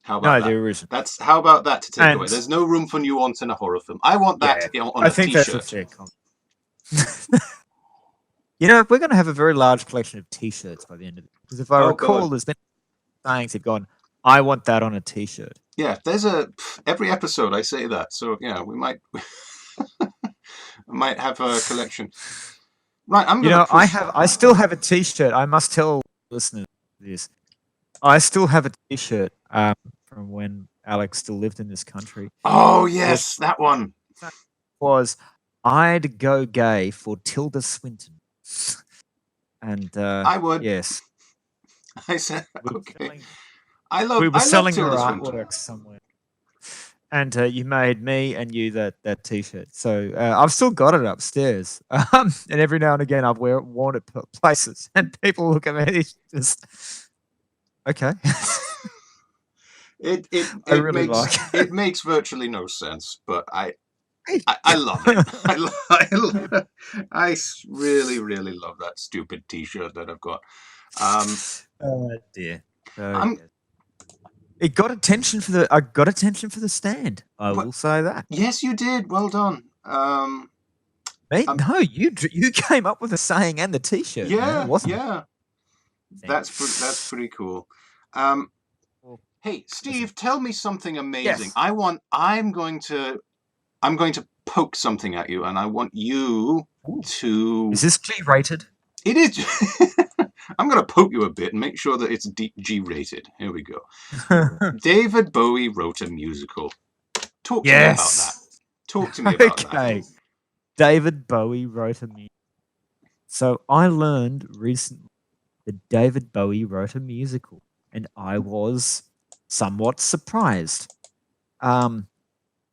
Speaker 1: How about that?
Speaker 2: There isn't.
Speaker 1: How about that to take away? There's no room for nuance in a horror film. I want that on a t-shirt.
Speaker 2: That's a fair comment. We're going to have a very large collection of t-shirts by the end of it. Because if I recall, there's been sayings have gone, I want that on a t-shirt.
Speaker 1: Yeah, there's every episode I say that. So yeah, we might might have a collection. Right, I'm gonna
Speaker 2: I still have a t-shirt. I must tell listeners this. I still have a t-shirt from when Alex still lived in this country.
Speaker 1: Oh yes, that one
Speaker 2: was I'd go gay for Tilda Swinton. And
Speaker 1: I would.
Speaker 2: Yes.
Speaker 1: I said okay.
Speaker 2: We were selling
Speaker 1: Tilda
Speaker 2: your
Speaker 1: Swinton.
Speaker 2: artwork somewhere. And you made me and you that t-shirt. So I've still got it upstairs. And every now and again I've worn it places and people look at me just okay.
Speaker 1: It makes virtually no sense, but I love it. Really, really love that stupid T-shirt that I've got.
Speaker 2: Oh dear. So
Speaker 1: I'm
Speaker 2: yes. It got attention for the. I got attention for the stand. I
Speaker 1: What?
Speaker 2: will say that.
Speaker 1: Yes, you did. Well done.
Speaker 2: Me?
Speaker 1: Um,
Speaker 2: No, you came up with the saying and the T-shirt, man. It
Speaker 1: yeah,
Speaker 2: wasn't.
Speaker 1: yeah. That's pretty cool. Um,
Speaker 2: Well,
Speaker 1: hey,
Speaker 2: listen.
Speaker 1: Steve, tell me something amazing.
Speaker 2: Yes.
Speaker 1: I'm going to poke something at you, and I want you
Speaker 2: Ooh.
Speaker 1: to.
Speaker 2: Is this G-rated?
Speaker 1: It is. I'm going to poke you a bit and make sure that it's G-rated. Here we go. David Bowie wrote a musical. Talk to me about that.
Speaker 2: Yes.
Speaker 1: Talk to me about that.
Speaker 2: Okay. David Bowie wrote a musical. So I learned recently that David Bowie wrote a musical, and I was somewhat surprised. I'm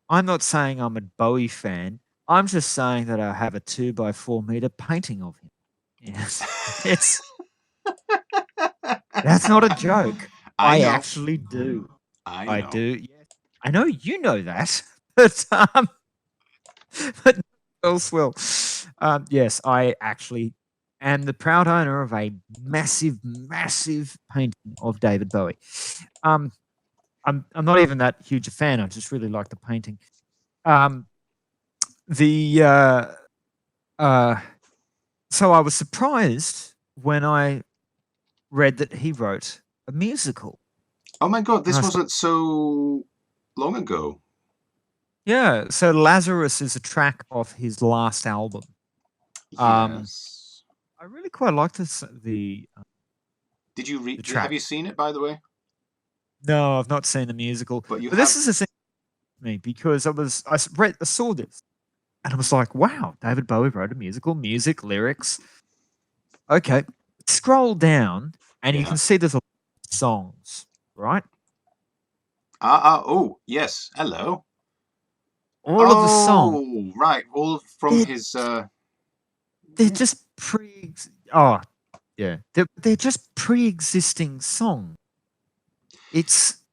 Speaker 2: not saying I'm a Bowie fan. I'm just saying that I have a 2 by 4 meter painting of him. Yes, that's not a joke.
Speaker 1: I
Speaker 2: I
Speaker 1: know.
Speaker 2: actually do.
Speaker 1: I know.
Speaker 2: do. Yes, I know you know that, but no one else will. Yes, I actually am the proud owner of a massive, massive painting of David Bowie. I'm not even that huge a fan. I just really like the painting. The So I was surprised when I read that he wrote a musical.
Speaker 1: Oh my God,
Speaker 2: And
Speaker 1: this
Speaker 2: I thought,
Speaker 1: wasn't so long ago.
Speaker 2: yeah, so Lazarus is a track off his last album.
Speaker 1: Yes.
Speaker 2: I really quite like this. The
Speaker 1: Did you read?
Speaker 2: track.
Speaker 1: Have you seen it, by the way?
Speaker 2: No, I've not seen the musical.
Speaker 1: But you
Speaker 2: But
Speaker 1: have.
Speaker 2: this is the thing with me because I saw this and I was like, wow, David Bowie wrote a musical, music, lyrics. Okay, scroll down and you
Speaker 1: Yeah.
Speaker 2: can see there's a lot of songs, right?
Speaker 1: Oh, yes. Hello.
Speaker 2: All of the songs,
Speaker 1: Oh, right. All from
Speaker 2: they're,
Speaker 1: his.
Speaker 2: they're
Speaker 1: Yeah.
Speaker 2: just oh yeah, they're just pre-existing songs. It's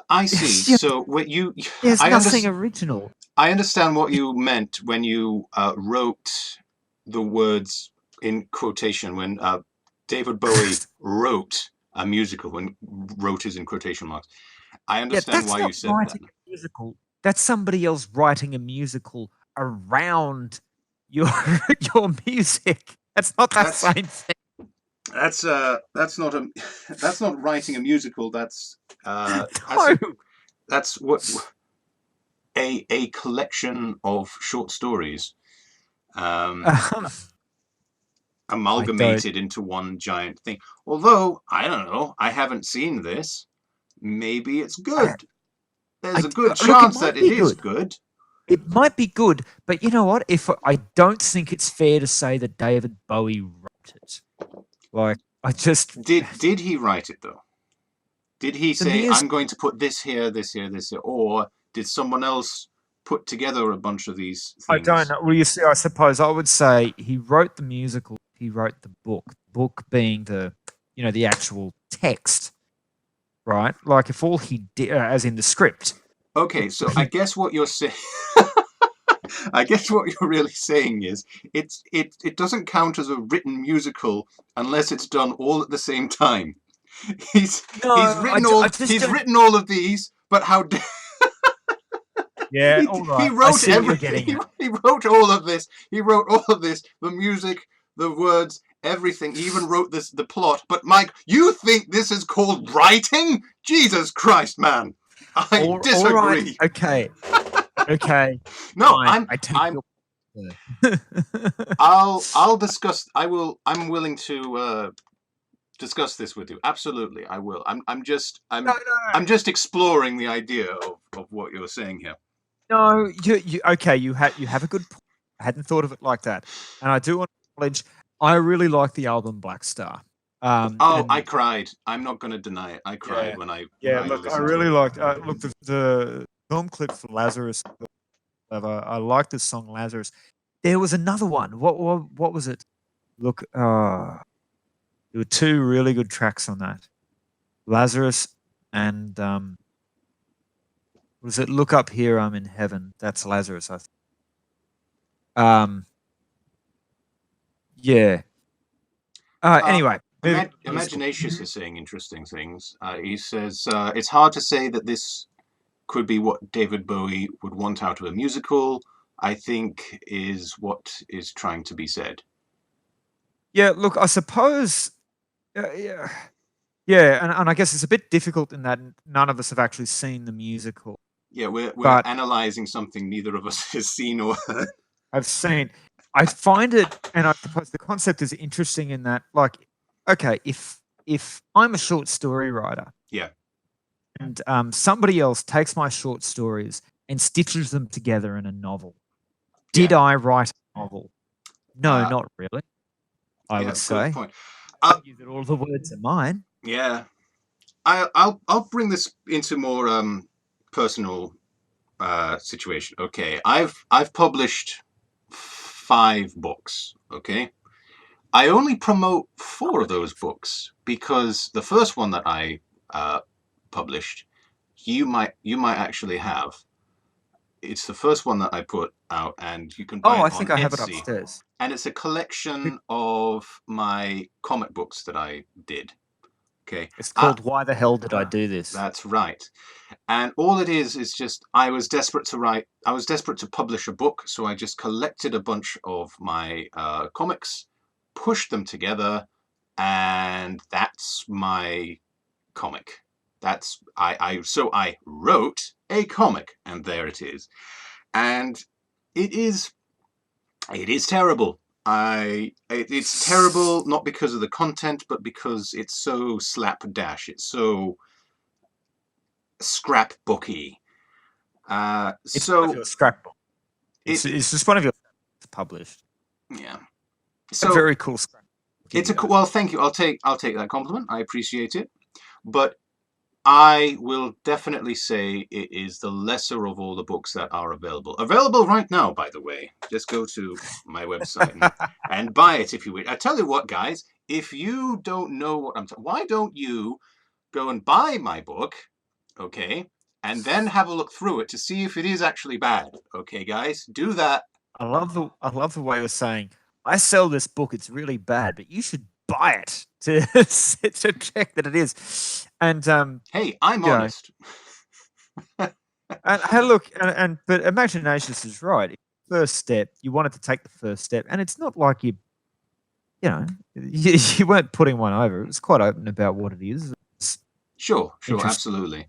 Speaker 1: I see.
Speaker 2: yeah,
Speaker 1: So what you,
Speaker 2: there's
Speaker 1: I
Speaker 2: nothing
Speaker 1: understand.
Speaker 2: original.
Speaker 1: I understand what you meant when you wrote the words in quotation. When David Bowie wrote a musical, when wrote is in quotation marks. I
Speaker 2: Yeah,
Speaker 1: understand
Speaker 2: that's
Speaker 1: why you
Speaker 2: not
Speaker 1: said that.
Speaker 2: writing a musical. That's somebody else writing a musical around your your music. That's not that
Speaker 1: That's
Speaker 2: same thing.
Speaker 1: that's not a that's not writing a musical.
Speaker 2: No.
Speaker 1: That's what a collection of short stories
Speaker 2: Um, I don't.
Speaker 1: amalgamated into one giant thing. Although I don't know, I haven't seen this. Maybe it's
Speaker 2: I,
Speaker 1: good. There's a good
Speaker 2: Look, it
Speaker 1: chance that
Speaker 2: might
Speaker 1: it
Speaker 2: be
Speaker 1: is
Speaker 2: good.
Speaker 1: good.
Speaker 2: It might be good, but you know what? If I don't think it's fair to say that David Bowie wrote it. Like I just
Speaker 1: Did he write it though? Did he
Speaker 2: the
Speaker 1: say,
Speaker 2: music.
Speaker 1: I'm going to put this here, this here, this here? Or did someone else put together a bunch of these
Speaker 2: I don't
Speaker 1: things?
Speaker 2: know. Well, you see, I suppose I would say he wrote the musical. He wrote the book. Book being the actual text, right? Like if all he did, as in the script.
Speaker 1: Okay, so I guess what you're saying, I guess what you're really saying is it doesn't count as a written musical unless it's done all at the same time. He's
Speaker 2: No, I just
Speaker 1: he's
Speaker 2: don't.
Speaker 1: written all of these, but
Speaker 2: Yeah, all
Speaker 1: he
Speaker 2: right. I
Speaker 1: wrote
Speaker 2: see what you're
Speaker 1: everything.
Speaker 2: getting at.
Speaker 1: He wrote all of this. He wrote all of this. The music, the words, everything. He even wrote the plot. But Mike, you think this is called writing? Jesus Christ, man! I
Speaker 2: All right.
Speaker 1: disagree.
Speaker 2: Okay. Okay.
Speaker 1: No,
Speaker 2: Fine. I take
Speaker 1: I'm
Speaker 2: your.
Speaker 1: I'll discuss. I'm willing to discuss this with you. Absolutely, I will.
Speaker 2: No, no,
Speaker 1: I'm just exploring the idea of what you're saying here.
Speaker 2: no. You okay? You have a good point. I hadn't thought of it like that, and I do want to acknowledge. I really like the album Black Star.
Speaker 1: Oh, I
Speaker 2: And
Speaker 1: cried. I'm not going to deny it. I cried
Speaker 2: yeah,
Speaker 1: when
Speaker 2: yeah.
Speaker 1: I
Speaker 2: Look, I
Speaker 1: listened to
Speaker 2: really
Speaker 1: it.
Speaker 2: liked. Look, the film clip for Lazarus. I like this song Lazarus. There was another one. What was it? Look, there were two really good tracks on that. Lazarus and was it Look Up Here, I'm in Heaven? That's Lazarus, I think. Yeah. Anyway, moving on to this book.
Speaker 1: Imaginatius is saying interesting things. He says it's hard to say that this could be what David Bowie would want out of a musical. I think is what is trying to be said.
Speaker 2: Yeah, look, I suppose, yeah, and I guess it's a bit difficult in that none of us have actually seen the musical.
Speaker 1: Yeah, we're
Speaker 2: But
Speaker 1: analysing something neither of us has seen or heard.
Speaker 2: I've seen. I find it, and I suppose the concept is interesting in that, like, okay, if I'm a short story writer,
Speaker 1: Yeah,
Speaker 2: and somebody else takes my short stories and stitches them together in a novel, did
Speaker 1: yeah,
Speaker 2: I write a novel? No,
Speaker 1: uh,
Speaker 2: not really. I
Speaker 1: yeah.
Speaker 2: would
Speaker 1: Good
Speaker 2: say.
Speaker 1: point.
Speaker 2: Argue that all the words are mine.
Speaker 1: Yeah, I'll bring this into more personal situation. Okay, I've published 5 books. Okay, I only promote 4 of those books because the first one that I published, you might actually have. It's the first one that I put out, and you can buy
Speaker 2: Oh,
Speaker 1: it
Speaker 2: I
Speaker 1: on
Speaker 2: think I have it
Speaker 1: Etsy.
Speaker 2: upstairs.
Speaker 1: And it's a collection of my comic books that I did. Okay,
Speaker 2: It's called Why the Hell Did I Do This?
Speaker 1: that's right. And all it is just I was desperate to write. I was desperate to publish a book, so I just collected a bunch of my comics, pushed them together, and that's my comic. That's so I wrote a comic, and there it is. And it is terrible. It's terrible not because of the content, but because it's so slapdash. It's so scrapbooky.
Speaker 2: It's one of
Speaker 1: So
Speaker 2: your scrapbook. It's
Speaker 1: it
Speaker 2: just one of your published.
Speaker 1: yeah.
Speaker 2: A
Speaker 1: So
Speaker 2: very cool scrapbook.
Speaker 1: it's a well. Thank you. I'll take that compliment. I appreciate it. But I will definitely say it is the lesser of all the books that are available. Available right now, by the way. Just go to my website and buy it if you wish. I tell you what, guys, if you don't know what I'm talking, why don't you go and buy my book, okay, and then have a look through it to see if it is actually bad. Okay, guys, do that.
Speaker 2: I love the way you're saying, I sell this book, it's really bad, but you should buy it to to check that it is. And
Speaker 1: Hey, I'm
Speaker 2: you know,
Speaker 1: honest.
Speaker 2: and hey, look, and but Imaginatius is right. First step, you wanted to take the first step, and it's not like you weren't putting one over. It was quite open about what it is. It's
Speaker 1: Sure,
Speaker 2: interesting.
Speaker 1: absolutely.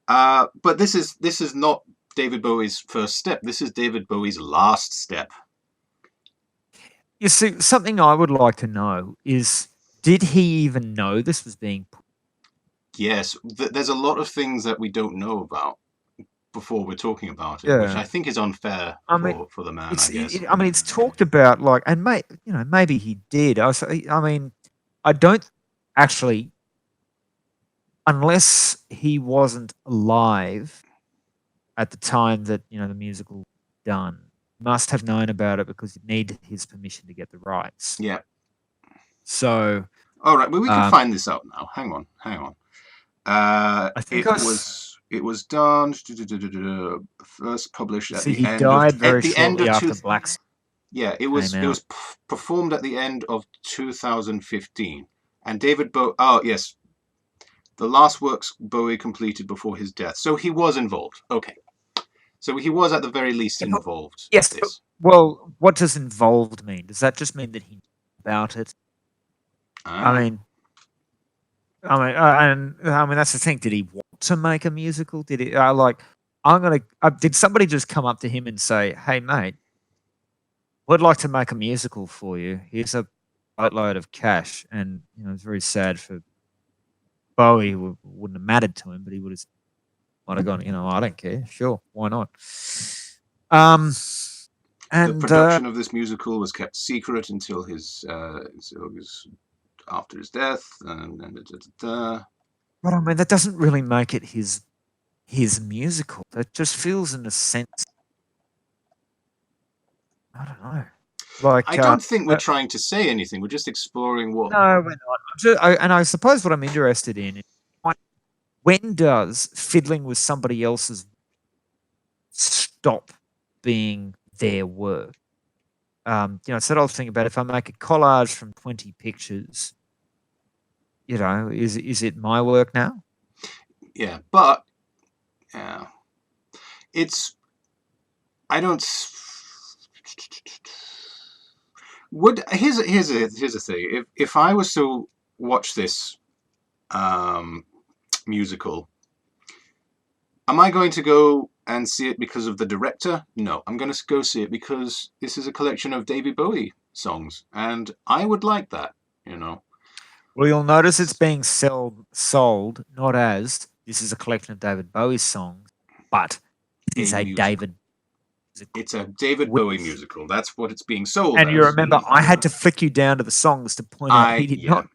Speaker 1: But this is not David Bowie's first step. This is David Bowie's last step.
Speaker 2: You see, something I would like to know is, did he even know this was being put?
Speaker 1: Yes, there's a lot of things that we don't know about before we're talking about it, which I think is unfair
Speaker 2: I mean,
Speaker 1: for the man, I guess.
Speaker 2: I mean, it's talked about like, and maybe he did. I mean, I don't actually, unless he wasn't alive at the time that the musical was done, must have known about it because he needed his permission to get the rights.
Speaker 1: Yeah.
Speaker 2: So,
Speaker 1: all right. Well, we can find this out now. Hang on.
Speaker 2: I think
Speaker 1: it was done first published at the end
Speaker 2: died
Speaker 1: of
Speaker 2: very shortly after Black.
Speaker 1: Yeah, it was performed at the end of 2015, and David Bowie. Oh yes, the last works Bowie completed before his death. So he was involved. Okay, so he was at the very least involved.
Speaker 2: Yes. Well, what does involved mean? Does that just mean that he knew about it? I mean, that's the thing. Did he want to make a musical? Did he did somebody just come up to him and say, "Hey, mate, I'd like to make a musical for you. Here's a boatload of cash." And it's very sad for Bowie. Wouldn't have mattered to him, but he might have gone. I don't care. Sure, why not? And
Speaker 1: the production of this musical was kept secret until after his death,
Speaker 2: But I mean, that doesn't really make it his musical. That just feels, in a sense, I don't know. Like,
Speaker 1: I don't think we're trying to say anything. We're just exploring what.
Speaker 2: No, we're not. And I suppose what I'm interested in is, when does fiddling with somebody else's stop being their work? It's that old thing about if I make a collage from 20 pictures, is it my work now?
Speaker 1: Yeah, but yeah, it's I don't. Would here's a thing. If I was to watch this um, musical, am I going to go and see it because of the director? No, I'm going to go see it because this is a collection of David Bowie songs, and I would like that. You know,
Speaker 2: Well, you'll notice it's being sold not as this is a collection of David Bowie songs, but it
Speaker 1: a
Speaker 2: is a
Speaker 1: musical.
Speaker 2: David musical.
Speaker 1: It's a David Bowie musical. That's what it's being sold
Speaker 2: And you
Speaker 1: as.
Speaker 2: remember, I had to flick you down to the songs to point out he did
Speaker 1: Yeah.
Speaker 2: not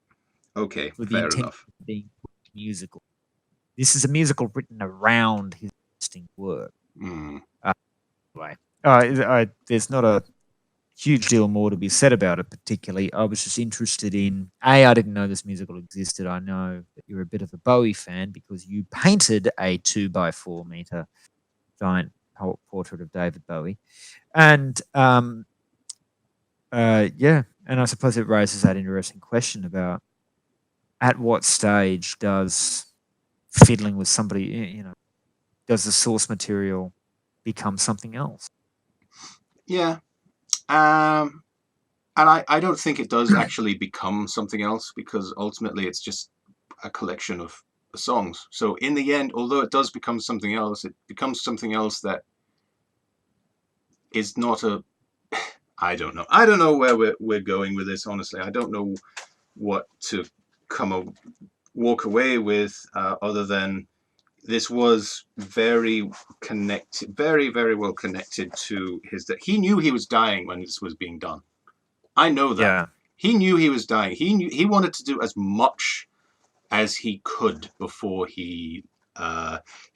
Speaker 1: Okay,
Speaker 2: with the
Speaker 1: fair
Speaker 2: intention
Speaker 1: enough.
Speaker 2: of being musical. This is a musical written around his existing work.
Speaker 1: Mm.
Speaker 2: Anyway, there's not a huge deal more to be said about it, particularly. I was just interested in I didn't know this musical existed. I know that you're a bit of a Bowie fan because you painted a 2 by 4 meter giant portrait of David Bowie. And and I suppose it raises that interesting question about at what stage does fiddling with somebody, does the source material become something else?
Speaker 1: Yeah. Um, and I don't think it does actually become something else because ultimately it's just a collection of songs. So in the end, although it does become something else, it becomes something else that is not a. I don't know. I don't know where we're going with this. Honestly, I don't know what to walk away with other than this was very connected, very very well connected to his. That he knew he was dying when this was being done. I know that.
Speaker 2: Yeah.
Speaker 1: He knew he was dying. He wanted to do as much as he could before he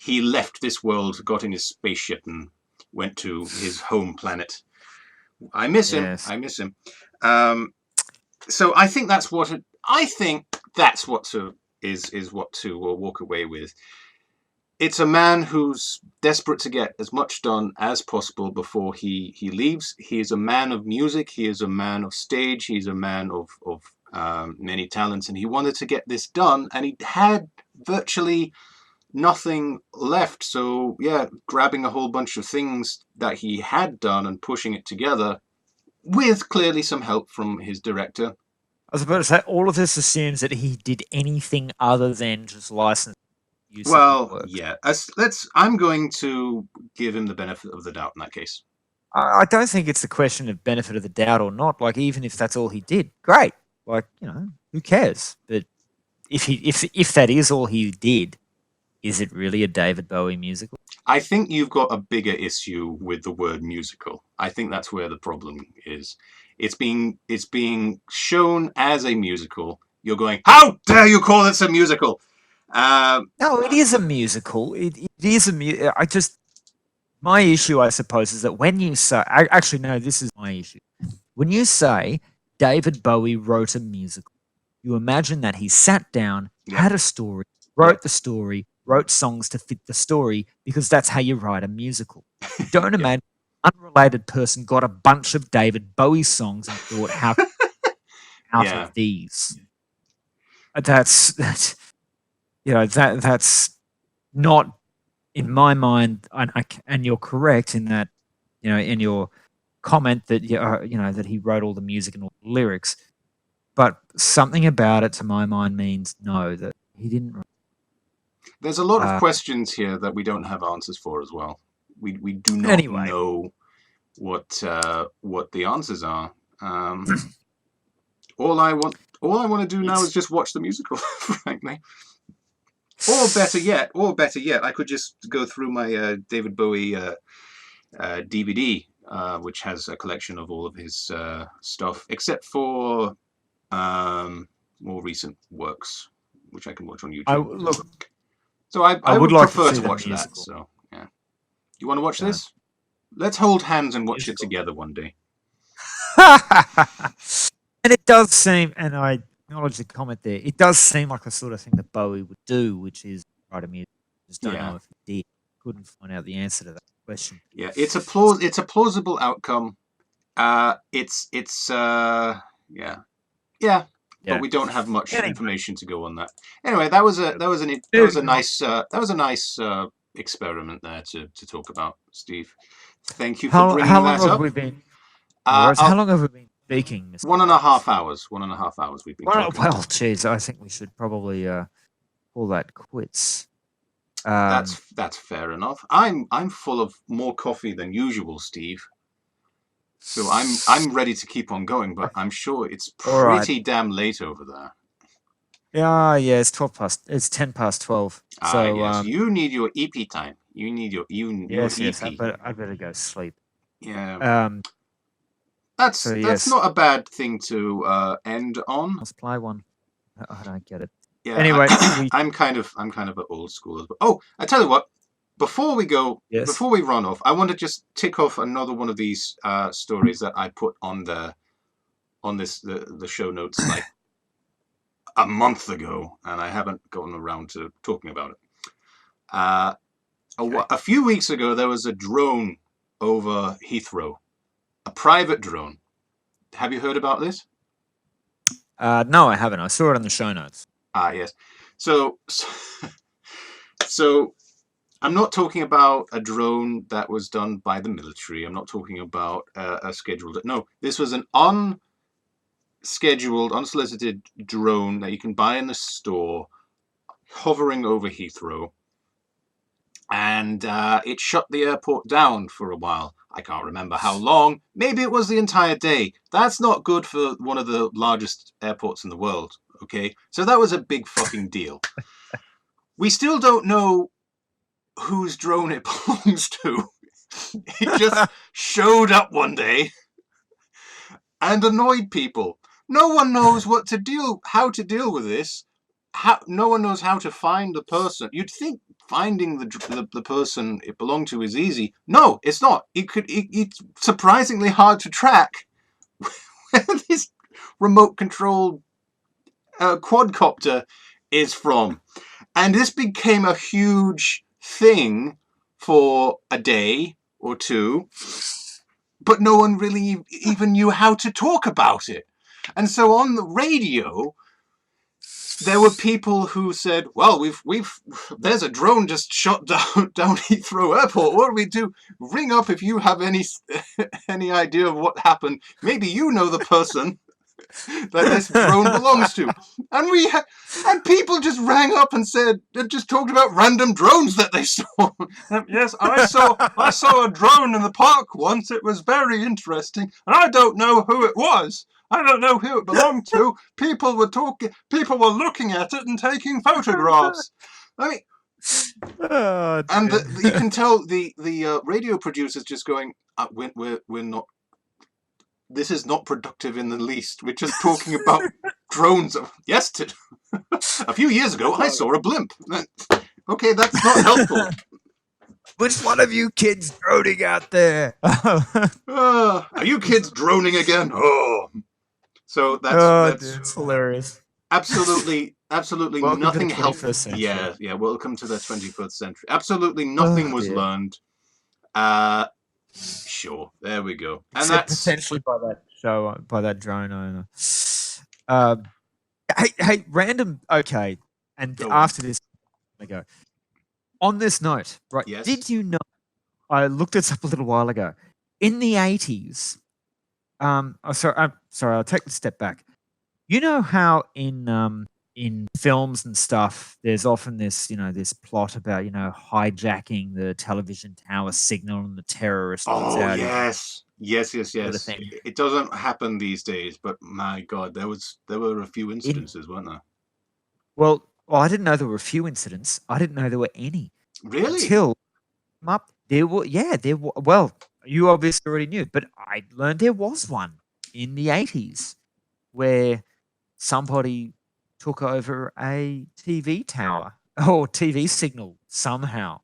Speaker 1: left this world, got in his spaceship, and went to his home planet. I miss him.
Speaker 2: Yes.
Speaker 1: I miss him. So I think that's what is what to walk away with. It's a man who's desperate to get as much done as possible before he leaves. He is a man of music. He is a man of stage. He's a man of many talents, and he wanted to get this done, and he had virtually nothing left. So yeah, grabbing a whole bunch of things that he had done and pushing it together, with clearly some help from his director.
Speaker 2: I was about to say, all of this assumes that he did anything other than just license use of his
Speaker 1: Well,
Speaker 2: work.
Speaker 1: yeah. I'm going to give him the benefit of the doubt in that case.
Speaker 2: I don't think it's the question of benefit of the doubt or not. Like, even if that's all he did, great. Like, who cares? But if that is all he did, is it really a David Bowie musical?
Speaker 1: I think you've got a bigger issue with the word musical. I think that's where the problem is. It's being shown as a musical. You're going, how dare you call this a musical?
Speaker 2: No, it is a musical. It is my issue, I suppose, is that when you say, actually, no, this is my issue. When you say David Bowie wrote a musical, you imagine that he sat down,
Speaker 1: Yep.
Speaker 2: had a story, wrote the story, wrote songs to fit the story, because that's how you write a musical. You don't imagine an unrelated person got a bunch of David Bowie songs and thought, how out
Speaker 1: Yeah.
Speaker 2: of these? That's not in my mind, and you're correct in that, in your comment that that he wrote all the music and all the lyrics, but something about it, to my mind, means no, that he didn't.
Speaker 1: There's a lot of questions here that we don't have answers for as well. We do not know what the answers are. All I want to do now is just watch the musical, frankly. Or better yet, I could just go through my David Bowie DVD, which has a collection of all of his stuff, except for more recent works, which I can watch on YouTube. So I would
Speaker 2: like
Speaker 1: prefer
Speaker 2: to
Speaker 1: watch that. So yeah, you want to watch this? Let's hold hands and watch it together one day.
Speaker 2: And it does seem, and I acknowledge the comment there, it does seem like the sort of thing that Bowie would do, which is write a music. Just don't know if he did. Couldn't find out the answer to that question.
Speaker 1: Yeah, it's a plausible outcome. It's yeah. But we don't have much
Speaker 2: Anyway.
Speaker 1: information to go on that. Anyway, that was a nice experiment there to talk about, Steve. Thank you for bringing
Speaker 2: How long
Speaker 1: that
Speaker 2: have
Speaker 1: up.
Speaker 2: we been? How long have we been speaking, Mr.
Speaker 1: 1.5 hours. 1.5 hours we've been talking.
Speaker 2: Well, geez, I think we should probably call that quits.
Speaker 1: That's fair enough. I'm full of more coffee than usual, Steve. So I'm ready to keep on going, but I'm sure it's pretty damn late over there.
Speaker 2: Yeah, it's 10 past 12. So
Speaker 1: yes, you need your EP time. You need your
Speaker 2: yes,
Speaker 1: EP.
Speaker 2: I better go sleep.
Speaker 1: Yeah. That's not a bad thing to end on.
Speaker 2: Let's play one. I don't get it.
Speaker 1: Yeah.
Speaker 2: Anyway,
Speaker 1: I'm kind of an old school. Oh, I tell you what. Before we go, before we run off, I want to just tick off another one of these stories that I put on the show notes like a month ago, and I haven't gotten around to talking about it. A few weeks ago, there was a drone over Heathrow, a private drone. Have you heard about this?
Speaker 2: No, I haven't. I saw it on the show notes.
Speaker 1: Yes. So I'm not talking about a drone that was done by the military. I'm not talking about a scheduled. No, this was an unscheduled, unsolicited drone that you can buy in the store, hovering over Heathrow. And it shut the airport down for a while. I can't remember how long. Maybe it was the entire day. That's not good for one of the largest airports in the world, okay? So that was a big fucking deal. We still don't know whose drone it belongs to. It just showed up one day and annoyed people. No one knows how to deal with this. No one knows how to find the person. You'd think finding the person it belonged to is easy. No, it's not. It's surprisingly hard to track where this remote controlled quadcopter is from. And this became a huge thing for a day or two, but no one really even knew how to talk about it. And so on the radio, there were people who said, well, there's a drone just shot down Heathrow Airport. What do we do? Ring up if you have any idea of what happened. Maybe you know the person that this drone belongs to. And people just rang up and just talked about random drones that they saw. Yes, I saw a drone in the park once. It was very interesting, and I don't know who it was. I don't know who it belonged to. People were looking at it and taking photographs. I mean, and you can tell the radio producers just going, we're not. This is not productive in the least. We're just talking about drones. Yes, a few years ago, I saw a blimp. Okay, that's not helpful.
Speaker 2: Which one of you kids droning out there?
Speaker 1: Are you kids droning again? Oh. So that's
Speaker 2: hilarious.
Speaker 1: Absolutely
Speaker 2: welcome
Speaker 1: nothing
Speaker 2: to the 21st century.
Speaker 1: Yeah, welcome to the 21st century. Absolutely nothing was learned. Sure, there we go. And
Speaker 2: except that's potentially by that drone owner. Hey, random. Okay, and go after this, I go. On this note, right? Yes. Did you know? I looked this up a little while ago. In the 80s, sorry, I'll take a step back. You know how in films and stuff, there's often this plot about hijacking the television tower signal and the terrorists.
Speaker 1: Oh yes. It doesn't happen these days, but my God, there were a few incidences, weren't there?
Speaker 2: Well, I didn't know there were a few incidents. I didn't know there were any.
Speaker 1: Really?
Speaker 2: Until there were. Yeah, there were. Well, you obviously already knew, but I learned there was one in the 80s where somebody took over a TV tower or TV signal somehow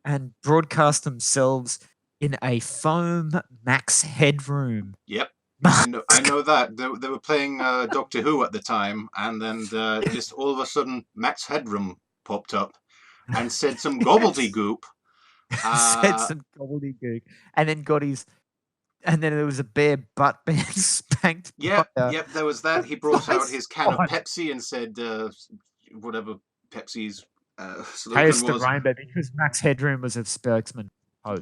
Speaker 2: and broadcast themselves in a foam max headroom.
Speaker 1: Yep. I know that. They were playing Doctor Who at the time, and then just all of a sudden Max Headroom popped up and said some gobbledygook.
Speaker 2: Said some gobbledygook, and then got his And then there was a bear butt being spanked.
Speaker 1: Yep,
Speaker 2: by,
Speaker 1: yep, there was that. He brought out
Speaker 2: nice
Speaker 1: his can of
Speaker 2: spot.
Speaker 1: Pepsi and said whatever Pepsi's slogan
Speaker 2: Taste the
Speaker 1: was.
Speaker 2: rainbow, because Max Headroom was a spokesman.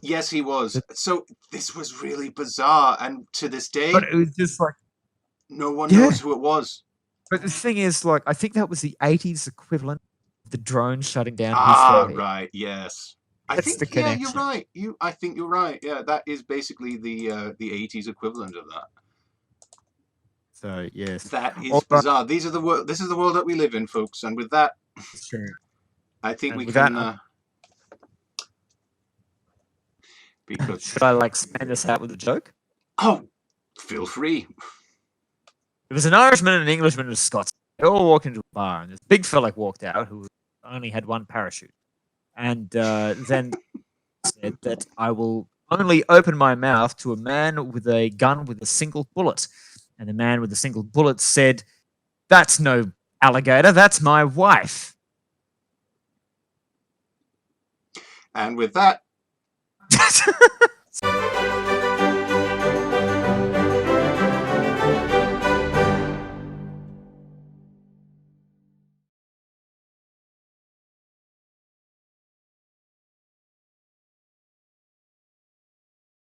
Speaker 1: Yes, he was.
Speaker 2: But,
Speaker 1: So this was really bizarre, and to this
Speaker 2: but
Speaker 1: day,
Speaker 2: it was just like,
Speaker 1: no one
Speaker 2: yeah.
Speaker 1: knows who it was.
Speaker 2: But the thing is, like, I think that was the 80s equivalent of the drone shutting down
Speaker 1: Ah,
Speaker 2: Heathrow.
Speaker 1: right, yes. I
Speaker 2: That's
Speaker 1: think,
Speaker 2: the
Speaker 1: yeah, you're
Speaker 2: connection.
Speaker 1: right. I think you're right. Yeah, that is basically the 80s equivalent of that.
Speaker 2: So yes,
Speaker 1: That is
Speaker 2: all right,
Speaker 1: bizarre. These are the world. This is the world that we live in, folks. And with that,
Speaker 2: that's true.
Speaker 1: I think
Speaker 2: And
Speaker 1: we
Speaker 2: with that,
Speaker 1: can. Because
Speaker 2: should I like span this out with a joke?
Speaker 1: oh, feel free.
Speaker 2: There was an Irishman and an Englishman and a Scotsman. They all walked into a bar, and this big fella walked out who only had one parachute, and then said that I will only open my mouth to a man with a gun with a single bullet. And the man with the single bullet said, "That's no alligator, that's my wife."
Speaker 1: And with that,